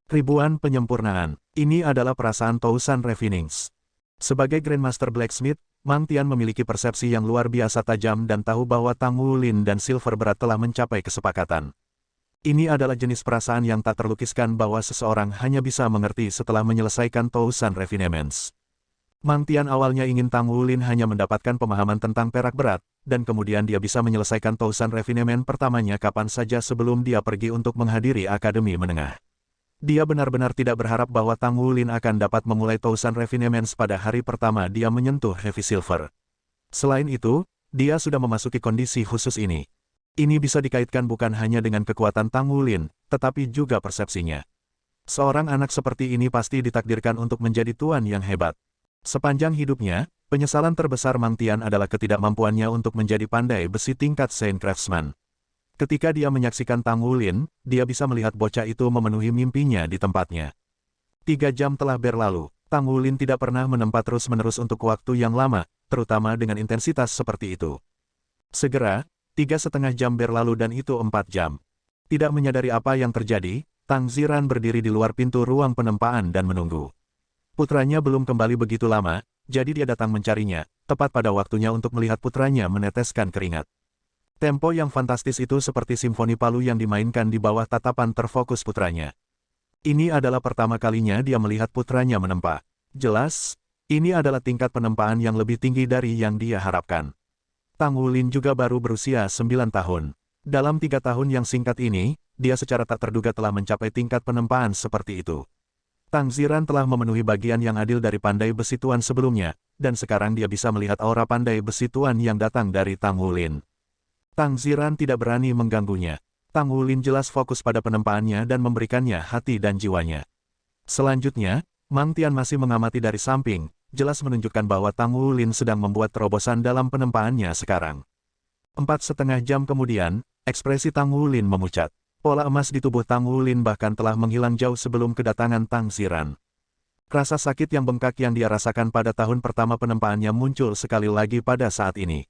Ribuan penyempurnaan. Ini adalah perasaan Tousan Refinings. Sebagai Grandmaster Blacksmith, Mang Tian memiliki persepsi yang luar biasa tajam dan tahu bahwa Tang Wulin dan Silver berat telah mencapai kesepakatan. Ini adalah jenis perasaan yang tak terlukiskan bahwa seseorang hanya bisa mengerti setelah menyelesaikan Tousan Refinements. Mang Tian awalnya ingin Tang Wulin hanya mendapatkan pemahaman tentang perak berat, dan kemudian dia bisa menyelesaikan Tousan Refinement pertamanya kapan saja sebelum dia pergi untuk menghadiri Akademi Menengah. Dia benar-benar tidak berharap bahwa Tang Wulin akan dapat memulai Tousan Refinements pada hari pertama dia menyentuh Heavy Silver. Selain itu, dia sudah memasuki kondisi khusus ini. Ini bisa dikaitkan bukan hanya dengan kekuatan Tang Wulin, tetapi juga persepsinya. Seorang anak seperti ini pasti ditakdirkan untuk menjadi tuan yang hebat. Sepanjang hidupnya, penyesalan terbesar Mang Tian adalah ketidakmampuannya untuk menjadi pandai besi tingkat Saint Craftsman. Ketika dia menyaksikan Tang Wulin, dia bisa melihat bocah itu memenuhi mimpinya di tempatnya. 3 jam telah berlalu, Tang Wulin tidak pernah menempa terus-menerus untuk waktu yang lama, terutama dengan intensitas seperti itu. Segera, 3,5 jam berlalu dan itu 4 jam. Tidak menyadari apa yang terjadi, Tang Ziran berdiri di luar pintu ruang penempaan dan menunggu. Putranya belum kembali begitu lama, jadi dia datang mencarinya, tepat pada waktunya untuk melihat putranya meneteskan keringat. Tempo yang fantastis itu seperti simfoni palu yang dimainkan di bawah tatapan terfokus putranya. Ini adalah pertama kalinya dia melihat putranya menempa. Jelas, ini adalah tingkat penempaan yang lebih tinggi dari yang dia harapkan. Tang Wulin juga baru berusia 9 tahun. Dalam 3 tahun yang singkat ini, dia secara tak terduga telah mencapai tingkat penempaan seperti itu. Tang Ziran telah memenuhi bagian yang adil dari pandai besi tuan sebelumnya, dan sekarang dia bisa melihat aura pandai besi tuan yang datang dari Tang Wulin. Tang Ziran tidak berani mengganggunya. Tang Wulin jelas fokus pada penempaannya dan memberikannya hati dan jiwanya. Selanjutnya, Mang Tian masih mengamati dari samping, jelas menunjukkan bahwa Tang Wulin sedang membuat terobosan dalam penempaannya sekarang. 4,5 jam kemudian, ekspresi Tang Wulin memucat. Pola emas di tubuh Tang Wulin bahkan telah menghilang jauh sebelum kedatangan Tang Ziran. Rasa sakit yang bengkak yang dia rasakan pada tahun pertama penempaannya muncul sekali lagi pada saat ini.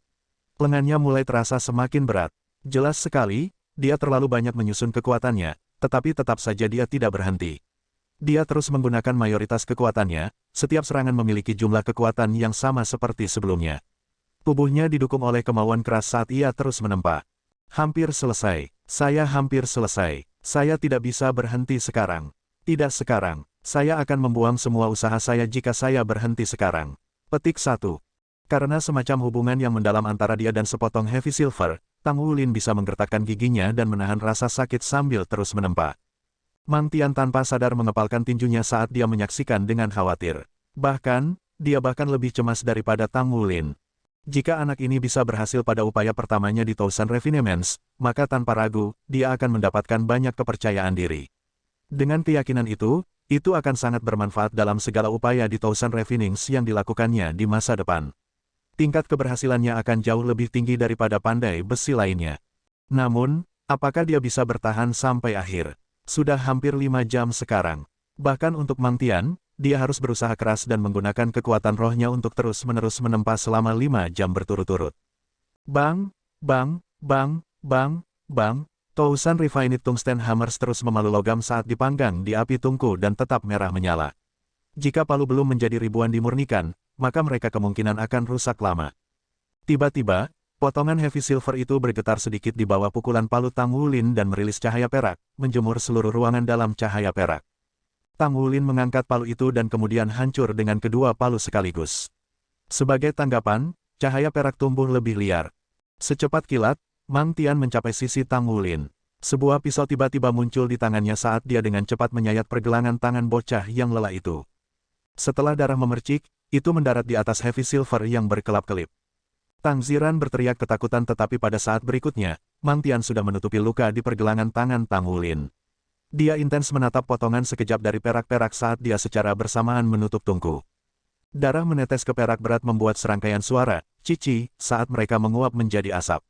Lengannya mulai terasa semakin berat. Jelas sekali, dia terlalu banyak menyusun kekuatannya, tetapi tetap saja dia tidak berhenti. Dia terus menggunakan mayoritas kekuatannya, setiap serangan memiliki jumlah kekuatan yang sama seperti sebelumnya. Tubuhnya didukung oleh kemauan keras saat ia terus menempa. Hampir selesai, saya hampir selesai, saya tidak bisa berhenti sekarang. Tidak sekarang, saya akan membuang semua usaha saya jika saya berhenti sekarang. Petik 1. Karena semacam hubungan yang mendalam antara dia dan sepotong Heavy Silver, Tang Wulin bisa menggertakkan giginya dan menahan rasa sakit sambil terus menempa. Mang Tian tanpa sadar mengepalkan tinjunya saat dia menyaksikan dengan khawatir. Bahkan, dia bahkan lebih cemas daripada Tang Wulin. Jika anak ini bisa berhasil pada upaya pertamanya di Thousand Refinements, maka tanpa ragu, dia akan mendapatkan banyak kepercayaan diri. Dengan keyakinan itu akan sangat bermanfaat dalam segala upaya di Thousand Refinings yang dilakukannya di masa depan. Tingkat keberhasilannya akan jauh lebih tinggi daripada pandai besi lainnya. Namun, apakah dia bisa bertahan sampai akhir? Sudah hampir 5 jam sekarang. Bahkan untuk Mang Tian, dia harus berusaha keras dan menggunakan kekuatan rohnya untuk terus-menerus menempa selama 5 jam berturut-turut. Bang, bang, bang, bang, bang, Thousand Refined Tungsten Hammers terus memalu logam saat dipanggang di api tungku dan tetap merah menyala. Jika palu belum menjadi ribuan dimurnikan, maka mereka kemungkinan akan rusak lama. Tiba-tiba, potongan Heavy Silver itu bergetar sedikit di bawah pukulan palu Tang Wulin dan merilis cahaya perak, menjemur seluruh ruangan dalam cahaya perak. Tang Wulin mengangkat palu itu dan kemudian hancur dengan kedua palu sekaligus. Sebagai tanggapan, cahaya perak tumbuh lebih liar. Secepat kilat, Mang Tian mencapai sisi Tang Wulin. Sebuah pisau tiba-tiba muncul di tangannya saat dia dengan cepat menyayat pergelangan tangan bocah yang lelah itu. Setelah darah memercik, itu mendarat di atas Heavy Silver yang berkelap-kelip. Tang Ziran berteriak ketakutan tetapi pada saat berikutnya, Mang Tian sudah menutupi luka di pergelangan tangan Tang Wulin. Dia intens menatap potongan sekejap dari perak-perak saat dia secara bersamaan menutup tungku. Darah menetes ke perak berat membuat serangkaian suara, cici, saat mereka menguap menjadi asap.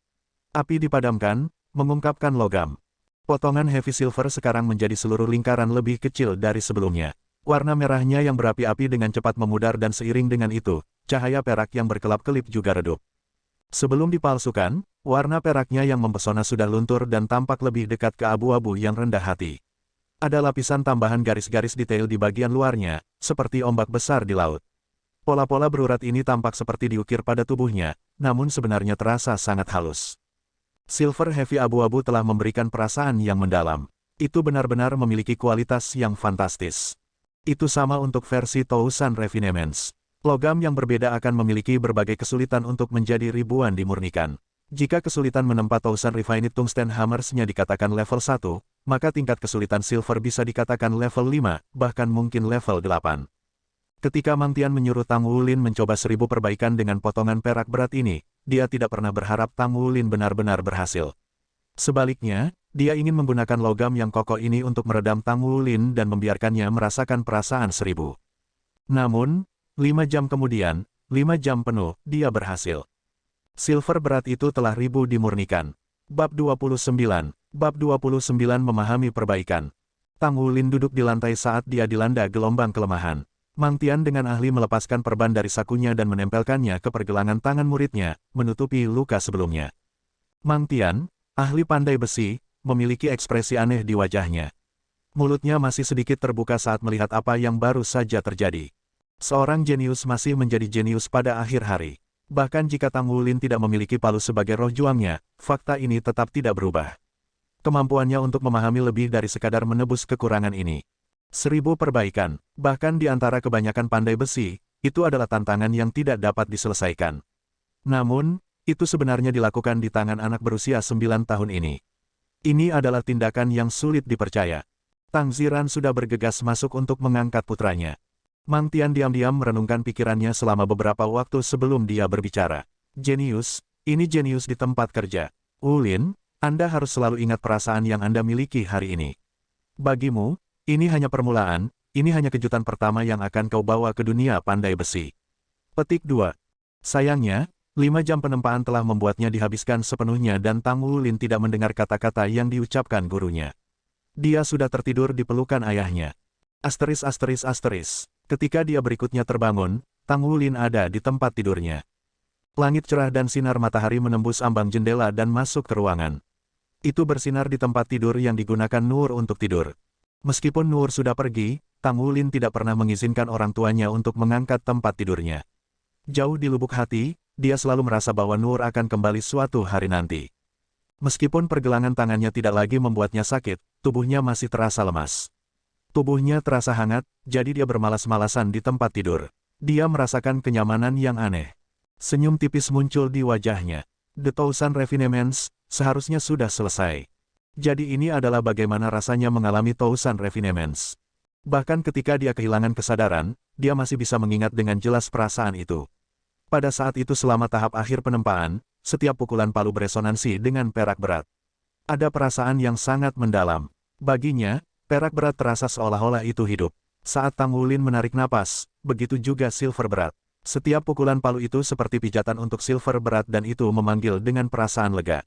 Api dipadamkan, mengungkapkan logam. Potongan Heavy Silver sekarang menjadi seluruh lingkaran lebih kecil dari sebelumnya. Warna merahnya yang berapi-api dengan cepat memudar dan seiring dengan itu, cahaya perak yang berkelap-kelip juga redup. Sebelum dipalsukan, warna peraknya yang mempesona sudah luntur dan tampak lebih dekat ke abu-abu yang rendah hati. Ada lapisan tambahan garis-garis detail di bagian luarnya, seperti ombak besar di laut. Pola-pola berurat ini tampak seperti diukir pada tubuhnya, namun sebenarnya terasa sangat halus. Silver Heavy abu-abu telah memberikan perasaan yang mendalam. Itu benar-benar memiliki kualitas yang fantastis. Itu sama untuk versi Thousand Refinements. Logam yang berbeda akan memiliki berbagai kesulitan untuk menjadi ribuan dimurnikan. Jika kesulitan menempa Thousand Refined Tungsten Hammers-nya dikatakan level 1, maka tingkat kesulitan silver bisa dikatakan level 5, bahkan mungkin level 8. Ketika Mang Tian menyuruh Tang Wulin mencoba 1000 perbaikan dengan potongan perak berat ini, dia tidak pernah berharap Tang Wulin benar-benar berhasil. Sebaliknya, dia ingin menggunakan logam yang kokoh ini untuk meredam Tang Wulin dan membiarkannya merasakan perasaan 1000. Namun, 5 jam kemudian, 5 jam penuh, dia berhasil. Silver berat itu telah 1000 dimurnikan. Bab 29. Bab 29 memahami perbaikan. Tang Wulin duduk di lantai saat dia dilanda gelombang kelemahan. Mang Tian dengan ahli melepaskan perban dari sakunya dan menempelkannya ke pergelangan tangan muridnya, menutupi luka sebelumnya. Mang Tian, ahli pandai besi, memiliki ekspresi aneh di wajahnya. Mulutnya masih sedikit terbuka saat melihat apa yang baru saja terjadi. Seorang jenius masih menjadi jenius pada akhir hari. Bahkan jika Tang Wulin tidak memiliki palu sebagai roh juangnya, fakta ini tetap tidak berubah. Kemampuannya untuk memahami lebih dari sekadar menebus kekurangan ini. 1000 perbaikan, bahkan di antara kebanyakan pandai besi, itu adalah tantangan yang tidak dapat diselesaikan. Namun, Itu sebenarnya dilakukan di tangan anak berusia 9 tahun ini. Ini adalah tindakan yang sulit dipercaya. Tang Ziran sudah bergegas masuk untuk mengangkat putranya. Mang Tian diam-diam merenungkan pikirannya selama beberapa waktu sebelum dia berbicara. Jenius, ini jenius di tempat kerja. Ulin, Anda harus selalu ingat perasaan yang Anda miliki hari ini. Bagimu, ini hanya permulaan, ini hanya kejutan pertama yang akan kau bawa ke dunia pandai besi. Petik 2. Sayangnya, 5 jam penempaan telah membuatnya dihabiskan sepenuhnya dan Tang Wulin tidak mendengar kata-kata yang diucapkan gurunya. Dia sudah tertidur di pelukan ayahnya. Asteris. Ketika dia berikutnya terbangun, Tang Wulin ada di tempat tidurnya. Langit cerah dan sinar matahari menembus ambang jendela dan masuk ke ruangan. Itu bersinar di tempat tidur yang digunakan Nur untuk tidur. Meskipun Nur sudah pergi, Tang Wulin tidak pernah mengizinkan orang tuanya untuk mengangkat tempat tidurnya. Jauh di lubuk hati, dia selalu merasa bahwa Nur akan kembali suatu hari nanti. Meskipun pergelangan tangannya tidak lagi membuatnya sakit, tubuhnya masih terasa lemas. Tubuhnya terasa hangat, jadi dia bermalas-malasan di tempat tidur. Dia merasakan kenyamanan yang aneh. Senyum tipis muncul di wajahnya. The Thousand Refinements seharusnya sudah selesai. Jadi ini adalah bagaimana rasanya mengalami Thousand Refinements. Bahkan ketika dia kehilangan kesadaran, dia masih bisa mengingat dengan jelas perasaan itu. Pada saat itu selama tahap akhir penempaan, setiap pukulan palu beresonansi dengan perak berat. Ada perasaan yang sangat mendalam. Baginya, perak berat terasa seolah-olah itu hidup. Saat Tang Wulin menarik napas, begitu juga silver berat. Setiap pukulan palu itu seperti pijatan untuk silver berat dan itu memanggil dengan perasaan lega.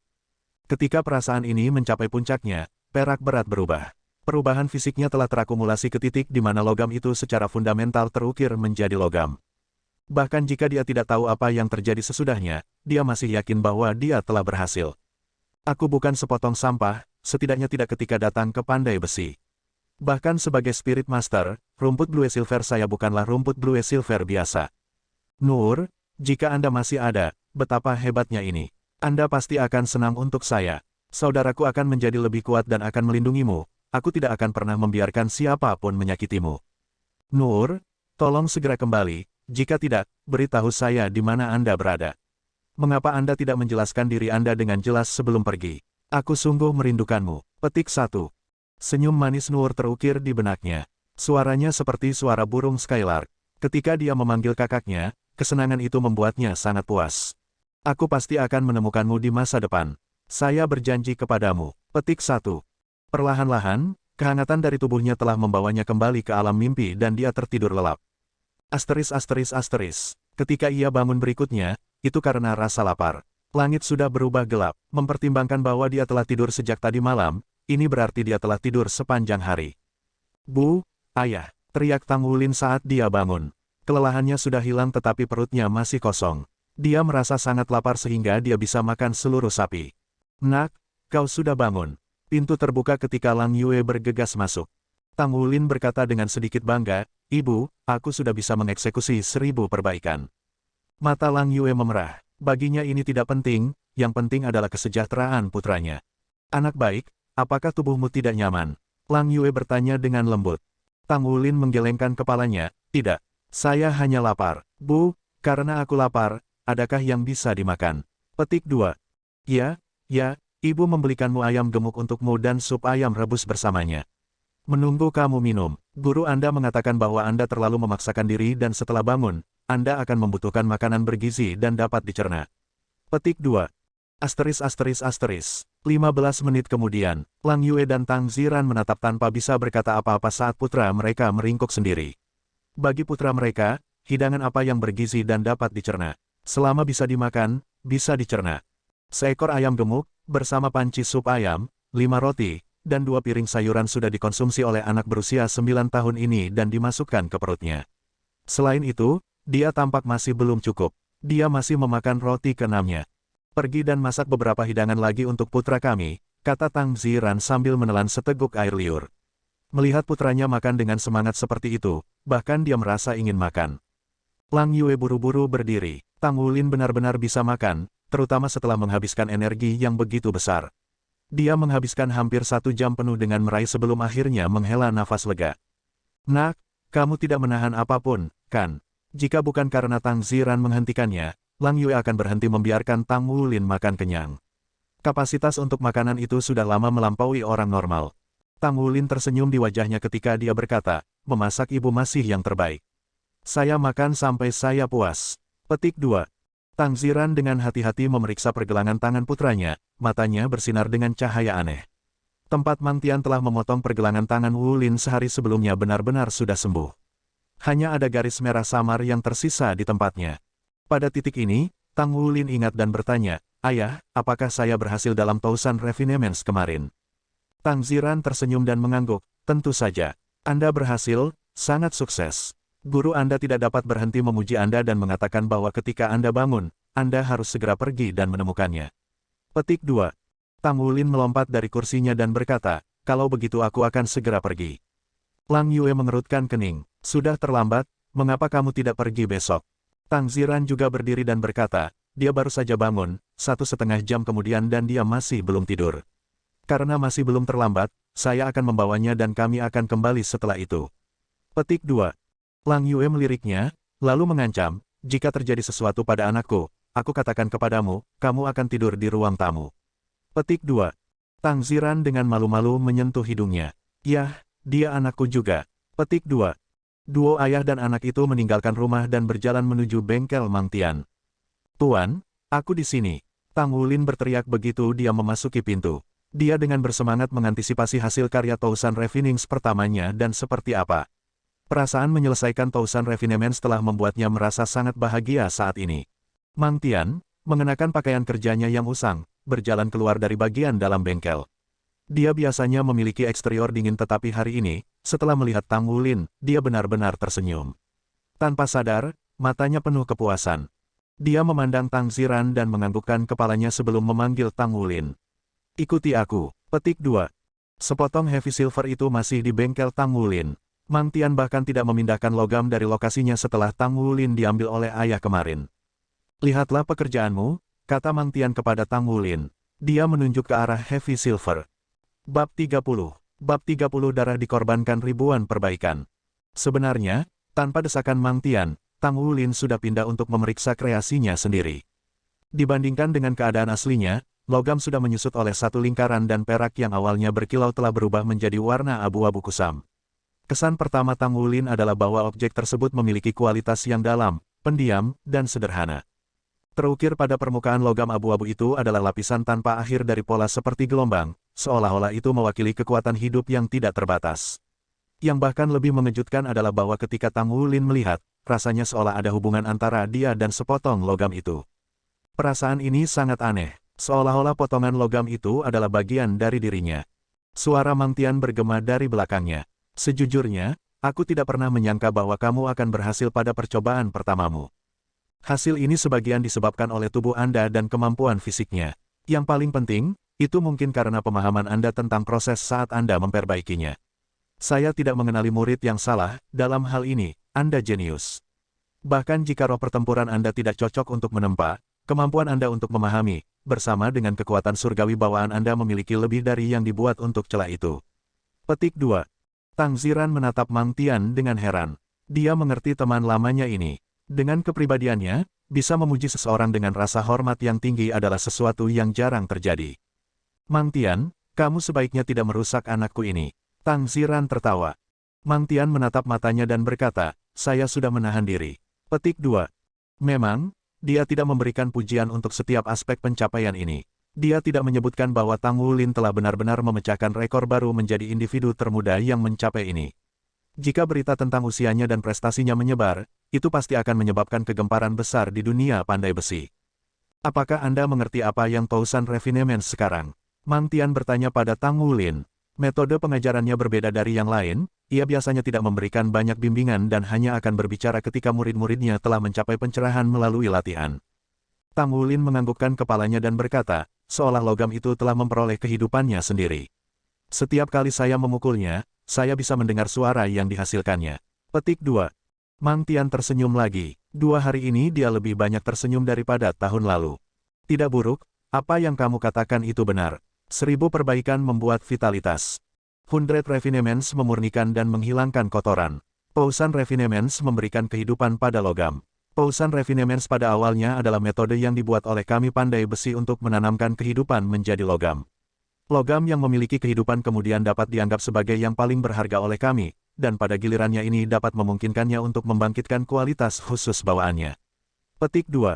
Ketika perasaan ini mencapai puncaknya, perak berat berubah. Perubahan fisiknya telah terakumulasi ke titik di mana logam itu secara fundamental terukir menjadi logam. Bahkan jika dia tidak tahu apa yang terjadi sesudahnya, dia masih yakin bahwa dia telah berhasil. Aku bukan sepotong sampah, setidaknya tidak ketika datang ke pandai besi. Bahkan sebagai Spirit Master, rumput Blue Silver saya bukanlah rumput Blue Silver biasa. Nur, jika Anda masih ada, betapa hebatnya ini. Anda pasti akan senang untuk saya. Saudaraku akan menjadi lebih kuat dan akan melindungimu. Aku tidak akan pernah membiarkan siapapun menyakitimu. Nur, tolong segera kembali. Jika tidak, beritahu saya di mana Anda berada. Mengapa Anda tidak menjelaskan diri Anda dengan jelas sebelum pergi? Aku sungguh merindukanmu. Petik 1. Senyum manis Nur terukir di benaknya. Suaranya seperti suara burung Skylark. Ketika dia memanggil kakaknya, kesenangan itu membuatnya sangat puas. Aku pasti akan menemukanmu di masa depan. Saya berjanji kepadamu. Petik 1. Perlahan-lahan, kehangatan dari tubuhnya telah membawanya kembali ke alam mimpi dan dia tertidur lelap. Asteris. Ketika ia bangun berikutnya, itu karena rasa lapar. Langit sudah berubah gelap, mempertimbangkan bahwa dia telah tidur sejak tadi malam, ini berarti dia telah tidur sepanjang hari. Bu, ayah, teriak Tang Wulin saat dia bangun. Kelelahannya sudah hilang tetapi perutnya masih kosong. Dia merasa sangat lapar sehingga dia bisa makan seluruh sapi. Nak, kau sudah bangun. Pintu terbuka ketika Lang Yue bergegas masuk. Tang Wulin berkata dengan sedikit bangga, Ibu, aku sudah bisa mengeksekusi 1000 perbaikan. Mata Lang Yue memerah. Baginya ini tidak penting, yang penting adalah kesejahteraan putranya. Anak baik, apakah tubuhmu tidak nyaman? Lang Yue bertanya dengan lembut. Tang Wulin menggelengkan kepalanya, tidak. Saya hanya lapar. Bu, karena aku lapar, adakah yang bisa dimakan? Petik 2. Ya, ibu membelikanmu ayam gemuk untukmu dan sup ayam rebus bersamanya. Menunggu kamu minum, guru Anda mengatakan bahwa Anda terlalu memaksakan diri dan setelah bangun, Anda akan membutuhkan makanan bergizi dan dapat dicerna. Petik 2. Asteris. 15 menit kemudian, Lang Yue dan Tang Ziran menatap tanpa bisa berkata apa-apa saat putra mereka meringkuk sendiri. Bagi putra mereka, hidangan apa yang bergizi dan dapat dicerna. Selama bisa dimakan, bisa dicerna. Seekor ayam gemuk, bersama panci sup ayam, 5 roti, dan 2 piring sayuran sudah dikonsumsi oleh anak berusia 9 tahun ini dan dimasukkan ke perutnya. Selain itu, dia tampak masih belum cukup. Dia masih memakan roti ke-6-nya. Pergi dan masak beberapa hidangan lagi untuk putra kami, kata Tang Ziran sambil menelan seteguk air liur. Melihat putranya makan dengan semangat seperti itu, bahkan dia merasa ingin makan. Lang Yue buru-buru berdiri. Tang Wulin benar-benar bisa makan, terutama setelah menghabiskan energi yang begitu besar. Dia menghabiskan hampir 1 jam penuh dengan meraih sebelum akhirnya menghela nafas lega. Nak, kamu tidak menahan apapun, kan? Jika bukan karena Tang Ziran menghentikannya, Lang Yue akan berhenti membiarkan Tang Wulin makan kenyang. Kapasitas untuk makanan itu sudah lama melampaui orang normal. Tang Wulin tersenyum di wajahnya ketika dia berkata, memasak ibu masih yang terbaik. Saya makan sampai saya puas. Petik 2. Tang Ziran dengan hati-hati memeriksa pergelangan tangan putranya, matanya bersinar dengan cahaya aneh. Tempat Mang Tian telah memotong pergelangan tangan Wulin sehari sebelumnya benar-benar sudah sembuh. Hanya ada garis merah samar yang tersisa di tempatnya. Pada titik ini, Tang Wulin ingat dan bertanya, Ayah, apakah saya berhasil dalam Tousan Refinements kemarin? Tang Ziran tersenyum dan mengangguk, tentu saja. Anda berhasil, sangat sukses. Guru Anda tidak dapat berhenti memuji Anda dan mengatakan bahwa ketika Anda bangun, Anda harus segera pergi dan menemukannya. Petik 2. Tang Wulin melompat dari kursinya dan berkata, kalau begitu aku akan segera pergi. Lang Yue mengerutkan kening. Sudah terlambat, mengapa kamu tidak pergi besok? Tang Ziran juga berdiri dan berkata, dia baru saja bangun, 1,5 jam kemudian dan dia masih belum tidur. Karena masih belum terlambat, saya akan membawanya dan kami akan kembali setelah itu. Petik 2. Lang Yue meliriknya, lalu mengancam, jika terjadi sesuatu pada anakku, aku katakan kepadamu, kamu akan tidur di ruang tamu. Petik 2. Tang Ziran dengan malu-malu menyentuh hidungnya. Yah, dia anakku juga. Petik 2. Duo ayah dan anak itu meninggalkan rumah dan berjalan menuju bengkel Mang Tian. Tuan, aku di sini. Tang Wulin berteriak begitu dia memasuki pintu. Dia dengan bersemangat mengantisipasi hasil karya Tousan Refinings pertamanya dan seperti apa. Perasaan menyelesaikan Tousan Refinements telah membuatnya merasa sangat bahagia saat ini. Mang Tian, mengenakan pakaian kerjanya yang usang, berjalan keluar dari bagian dalam bengkel. Dia biasanya memiliki eksterior dingin tetapi hari ini, setelah melihat Tang Wulin, dia benar-benar tersenyum. Tanpa sadar, matanya penuh kepuasan. Dia memandang Tang Ziran dan menganggukkan kepalanya sebelum memanggil Tang Wulin. Ikuti aku. Petik 2. Sepotong heavy silver itu masih di bengkel Tang Wulin. Mang Tian bahkan tidak memindahkan logam dari lokasinya setelah Tang Wulin diambil oleh ayah kemarin. Lihatlah pekerjaanmu, kata Mang Tian kepada Tang Wulin. Dia menunjuk ke arah heavy silver. Bab 30. Bab 30 darah dikorbankan ribuan perbaikan. Sebenarnya, tanpa desakan Mang Tian, Tang Wulin sudah pindah untuk memeriksa kreasinya sendiri. Dibandingkan dengan keadaan aslinya, logam sudah menyusut oleh satu lingkaran dan perak yang awalnya berkilau telah berubah menjadi warna abu-abu kusam. Kesan pertama Tang Wulin adalah bahwa objek tersebut memiliki kualitas yang dalam, pendiam, dan sederhana. Terukir pada permukaan logam abu-abu itu adalah lapisan tanpa akhir dari pola seperti gelombang, seolah-olah itu mewakili kekuatan hidup yang tidak terbatas. Yang bahkan lebih mengejutkan adalah bahwa ketika Tang Wulin melihat, rasanya seolah ada hubungan antara dia dan sepotong logam itu. Perasaan ini sangat aneh, seolah-olah potongan logam itu adalah bagian dari dirinya. Suara Mang Tian bergema dari belakangnya. Sejujurnya, aku tidak pernah menyangka bahwa kamu akan berhasil pada percobaan pertamamu. Hasil ini sebagian disebabkan oleh tubuh Anda dan kemampuan fisiknya. Yang paling penting, itu mungkin karena pemahaman Anda tentang proses saat Anda memperbaikinya. Saya tidak mengenali murid yang salah, dalam hal ini, Anda jenius. Bahkan jika roh pertempuran Anda tidak cocok untuk menempa, kemampuan Anda untuk memahami, bersama dengan kekuatan surgawi bawaan Anda memiliki lebih dari yang dibuat untuk celah itu. Petik 2. Tang Ziran menatap Mang Tian dengan heran. Dia mengerti teman lamanya ini. Dengan kepribadiannya, bisa memuji seseorang dengan rasa hormat yang tinggi adalah sesuatu yang jarang terjadi. Mang Tian, kamu sebaiknya tidak merusak anakku ini. Tang Ziran tertawa. Mang Tian menatap matanya dan berkata, saya sudah menahan diri. Petik 2. Memang, dia tidak memberikan pujian untuk setiap aspek pencapaian ini. Dia tidak menyebutkan bahwa Tang Wulin telah benar-benar memecahkan rekor baru menjadi individu termuda yang mencapai ini. Jika berita tentang usianya dan prestasinya menyebar, itu pasti akan menyebabkan kegemparan besar di dunia pandai besi. Apakah Anda mengerti apa yang Tousan Refinements sekarang? Mang Tian bertanya pada Tang Wulin. Metode pengajarannya berbeda dari yang lain, ia biasanya tidak memberikan banyak bimbingan dan hanya akan berbicara ketika murid-muridnya telah mencapai pencerahan melalui latihan. Tang Wulin menganggukkan kepalanya dan berkata, seolah logam itu telah memperoleh kehidupannya sendiri. Setiap kali saya memukulnya, saya bisa mendengar suara yang dihasilkannya. Petik 2. Mang Tian tersenyum lagi. 2 hari ini dia lebih banyak tersenyum daripada tahun lalu. Tidak buruk, apa yang kamu katakan itu benar. 1000 perbaikan membuat vitalitas. 100 Refinements memurnikan dan menghilangkan kotoran. Tousan Refinements memberikan kehidupan pada logam. Tousan Refinements pada awalnya adalah metode yang dibuat oleh kami pandai besi untuk menanamkan kehidupan menjadi logam. Logam yang memiliki kehidupan kemudian dapat dianggap sebagai yang paling berharga oleh kami, dan pada gilirannya ini dapat memungkinkannya untuk membangkitkan kualitas khusus bawaannya. Petik 2.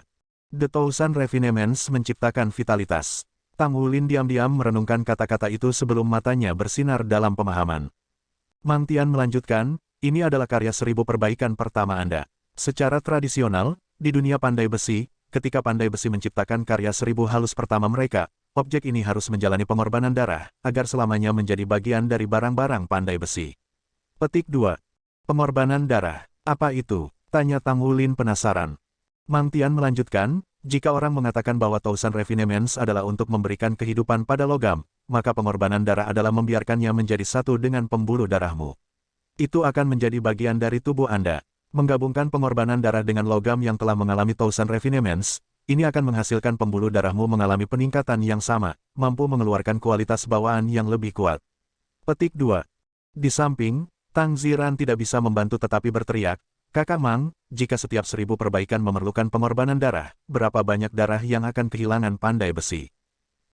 The Tousan Refinements menciptakan vitalitas. Tang Wulin diam-diam merenungkan kata-kata itu sebelum matanya bersinar dalam pemahaman. Mang Tian melanjutkan, ini adalah karya 1000 perbaikan pertama Anda. Secara tradisional, di dunia pandai besi, ketika pandai besi menciptakan karya 1000 halus pertama mereka, objek ini harus menjalani pengorbanan darah, agar selamanya menjadi bagian dari barang-barang pandai besi. Petik 2. Pengorbanan darah. Apa itu? Tanya Tang Wulin penasaran. Mang Tian melanjutkan, jika orang mengatakan bahwa Tousan Refinements adalah untuk memberikan kehidupan pada logam, maka pengorbanan darah adalah membiarkannya menjadi satu dengan pembuluh darahmu. Itu akan menjadi bagian dari tubuh Anda. Menggabungkan pengorbanan darah dengan logam yang telah mengalami Tousan Refinements, ini akan menghasilkan pembuluh darahmu mengalami peningkatan yang sama, mampu mengeluarkan kualitas bawaan yang lebih kuat. Petik 2. Di samping, Tang Ziran tidak bisa membantu tetapi berteriak, Kakak Mang, jika setiap 1000 perbaikan memerlukan pengorbanan darah, berapa banyak darah yang akan kehilangan pandai besi?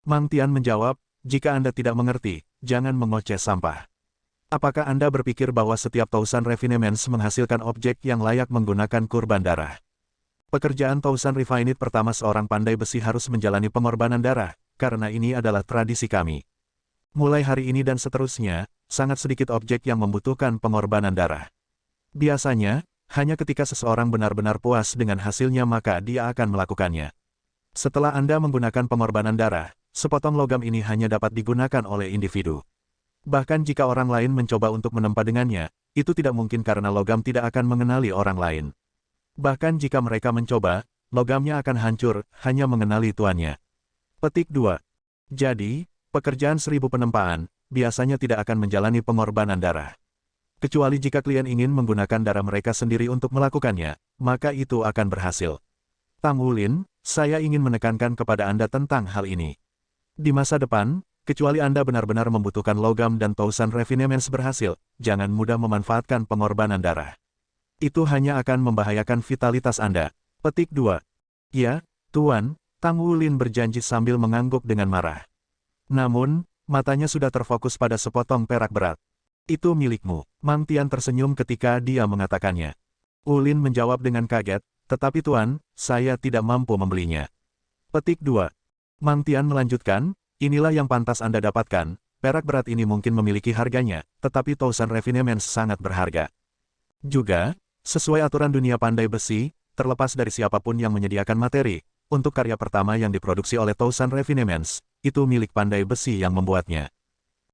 Mang Tian menjawab, jika Anda tidak mengerti, jangan mengoceh sampah. Apakah Anda berpikir bahwa setiap Tousan Refinements menghasilkan objek yang layak menggunakan kurban darah? Pekerjaan Tousan Refined pertama seorang pandai besi harus menjalani pengorbanan darah, karena ini adalah tradisi kami. Mulai hari ini dan seterusnya, sangat sedikit objek yang membutuhkan pengorbanan darah. Biasanya, hanya ketika seseorang benar-benar puas dengan hasilnya maka dia akan melakukannya. Setelah Anda menggunakan pengorbanan darah, sepotong logam ini hanya dapat digunakan oleh individu. Bahkan jika orang lain mencoba untuk menempa dengannya, itu tidak mungkin karena logam tidak akan mengenali orang lain. Bahkan jika mereka mencoba, logamnya akan hancur, hanya mengenali tuannya. Petik 2. Jadi, pekerjaan 1000 penempaan, biasanya tidak akan menjalani pengorbanan darah. Kecuali jika klien ingin menggunakan darah mereka sendiri untuk melakukannya, maka itu akan berhasil. Tang Wulin, saya ingin menekankan kepada Anda tentang hal ini. Di masa depan, kecuali Anda benar-benar membutuhkan logam dan Tousan Refinements berhasil, jangan mudah memanfaatkan pengorbanan darah. Itu hanya akan membahayakan vitalitas Anda. Petik 2. Ya, Tuan, Tang Wulin berjanji sambil mengangguk dengan marah. Namun, matanya sudah terfokus pada sepotong perak berat. Itu milikmu. Mang Tian tersenyum ketika dia mengatakannya. Wulin menjawab dengan kaget, tetapi Tuan, saya tidak mampu membelinya. Petik 2. Mang Tian melanjutkan, inilah yang pantas Anda dapatkan, perak berat ini mungkin memiliki harganya, tetapi Tousan Refinements sangat berharga. Juga, sesuai aturan dunia pandai besi, terlepas dari siapapun yang menyediakan materi, untuk karya pertama yang diproduksi oleh Tousan Refinements, itu milik pandai besi yang membuatnya.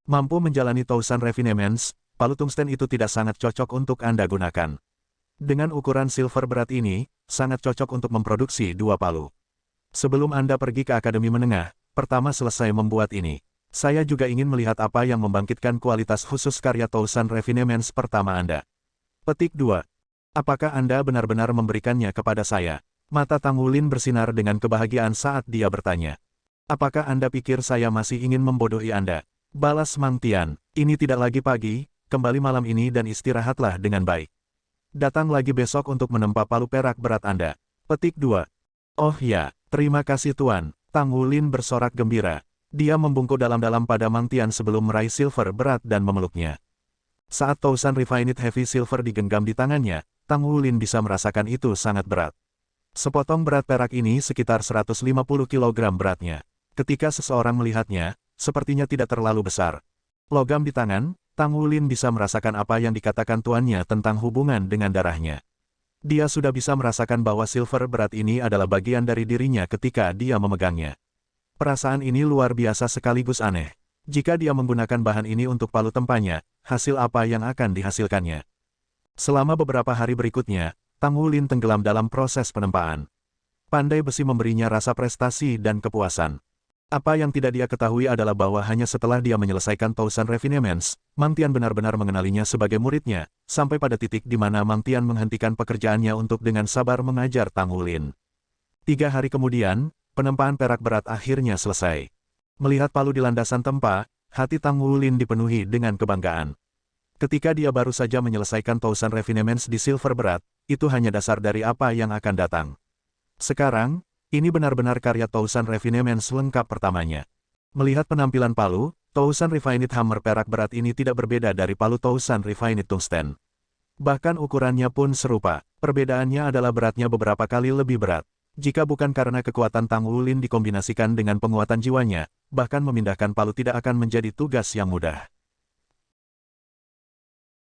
Mampu menjalani Tousan Refinements, palu tungsten itu tidak sangat cocok untuk Anda gunakan. Dengan ukuran silver berat ini, sangat cocok untuk memproduksi 2 palu. Sebelum Anda pergi ke akademi menengah, pertama selesai membuat ini. Saya juga ingin melihat apa yang membangkitkan kualitas khusus karya Tousan Refinements pertama Anda. Petik 2. Apakah Anda benar-benar memberikannya kepada saya? Mata Tang Wulin bersinar dengan kebahagiaan saat dia bertanya. Apakah Anda pikir saya masih ingin membodohi Anda? Balas Mang Tian, ini tidak lagi pagi, kembali malam ini dan istirahatlah dengan baik. Datang lagi besok untuk menempa palu perak berat Anda. Petik 2. Oh ya, terima kasih Tuan. Tang Wulin bersorak gembira. Dia membungkuk dalam-dalam pada Mang Tian sebelum meraih silver berat dan memeluknya. Saat Tousan Refined Heavy Silver digenggam di tangannya, Tang Wulin bisa merasakan itu sangat berat. Sepotong berat perak ini sekitar 150 kg beratnya. Ketika seseorang melihatnya, sepertinya tidak terlalu besar. Logam di tangan, Tang Wulin bisa merasakan apa yang dikatakan tuannya tentang hubungan dengan darahnya. Dia sudah bisa merasakan bahwa silver berat ini adalah bagian dari dirinya ketika dia memegangnya. Perasaan ini luar biasa sekaligus aneh. Jika dia menggunakan bahan ini untuk palu tempanya, hasil apa yang akan dihasilkannya? Selama beberapa hari berikutnya, Tang Wulin tenggelam dalam proses penempaan. Pandai besi memberinya rasa prestasi dan kepuasan. Apa yang tidak dia ketahui adalah bahwa hanya setelah dia menyelesaikan Tousan Refinements, Mang Tian benar-benar mengenalinya sebagai muridnya, sampai pada titik di mana Mang Tian menghentikan pekerjaannya untuk dengan sabar mengajar Tang Wulin. 3 hari kemudian, penempaan perak berat akhirnya selesai. Melihat palu di landasan tempa, hati Tang Wulin dipenuhi dengan kebanggaan. Ketika dia baru saja menyelesaikan Tousan Refinements di silver berat, itu hanya dasar dari apa yang akan datang. Sekarang, ini benar-benar karya Tousan Refinements lengkap pertamanya. Melihat penampilan palu, Tousan Refined Hammer perak berat ini tidak berbeda dari palu Tousan Refined Tungsten. Bahkan ukurannya pun serupa, perbedaannya adalah beratnya beberapa kali lebih berat. Jika bukan karena kekuatan Tang Wulin dikombinasikan dengan penguatan jiwanya, bahkan memindahkan palu tidak akan menjadi tugas yang mudah.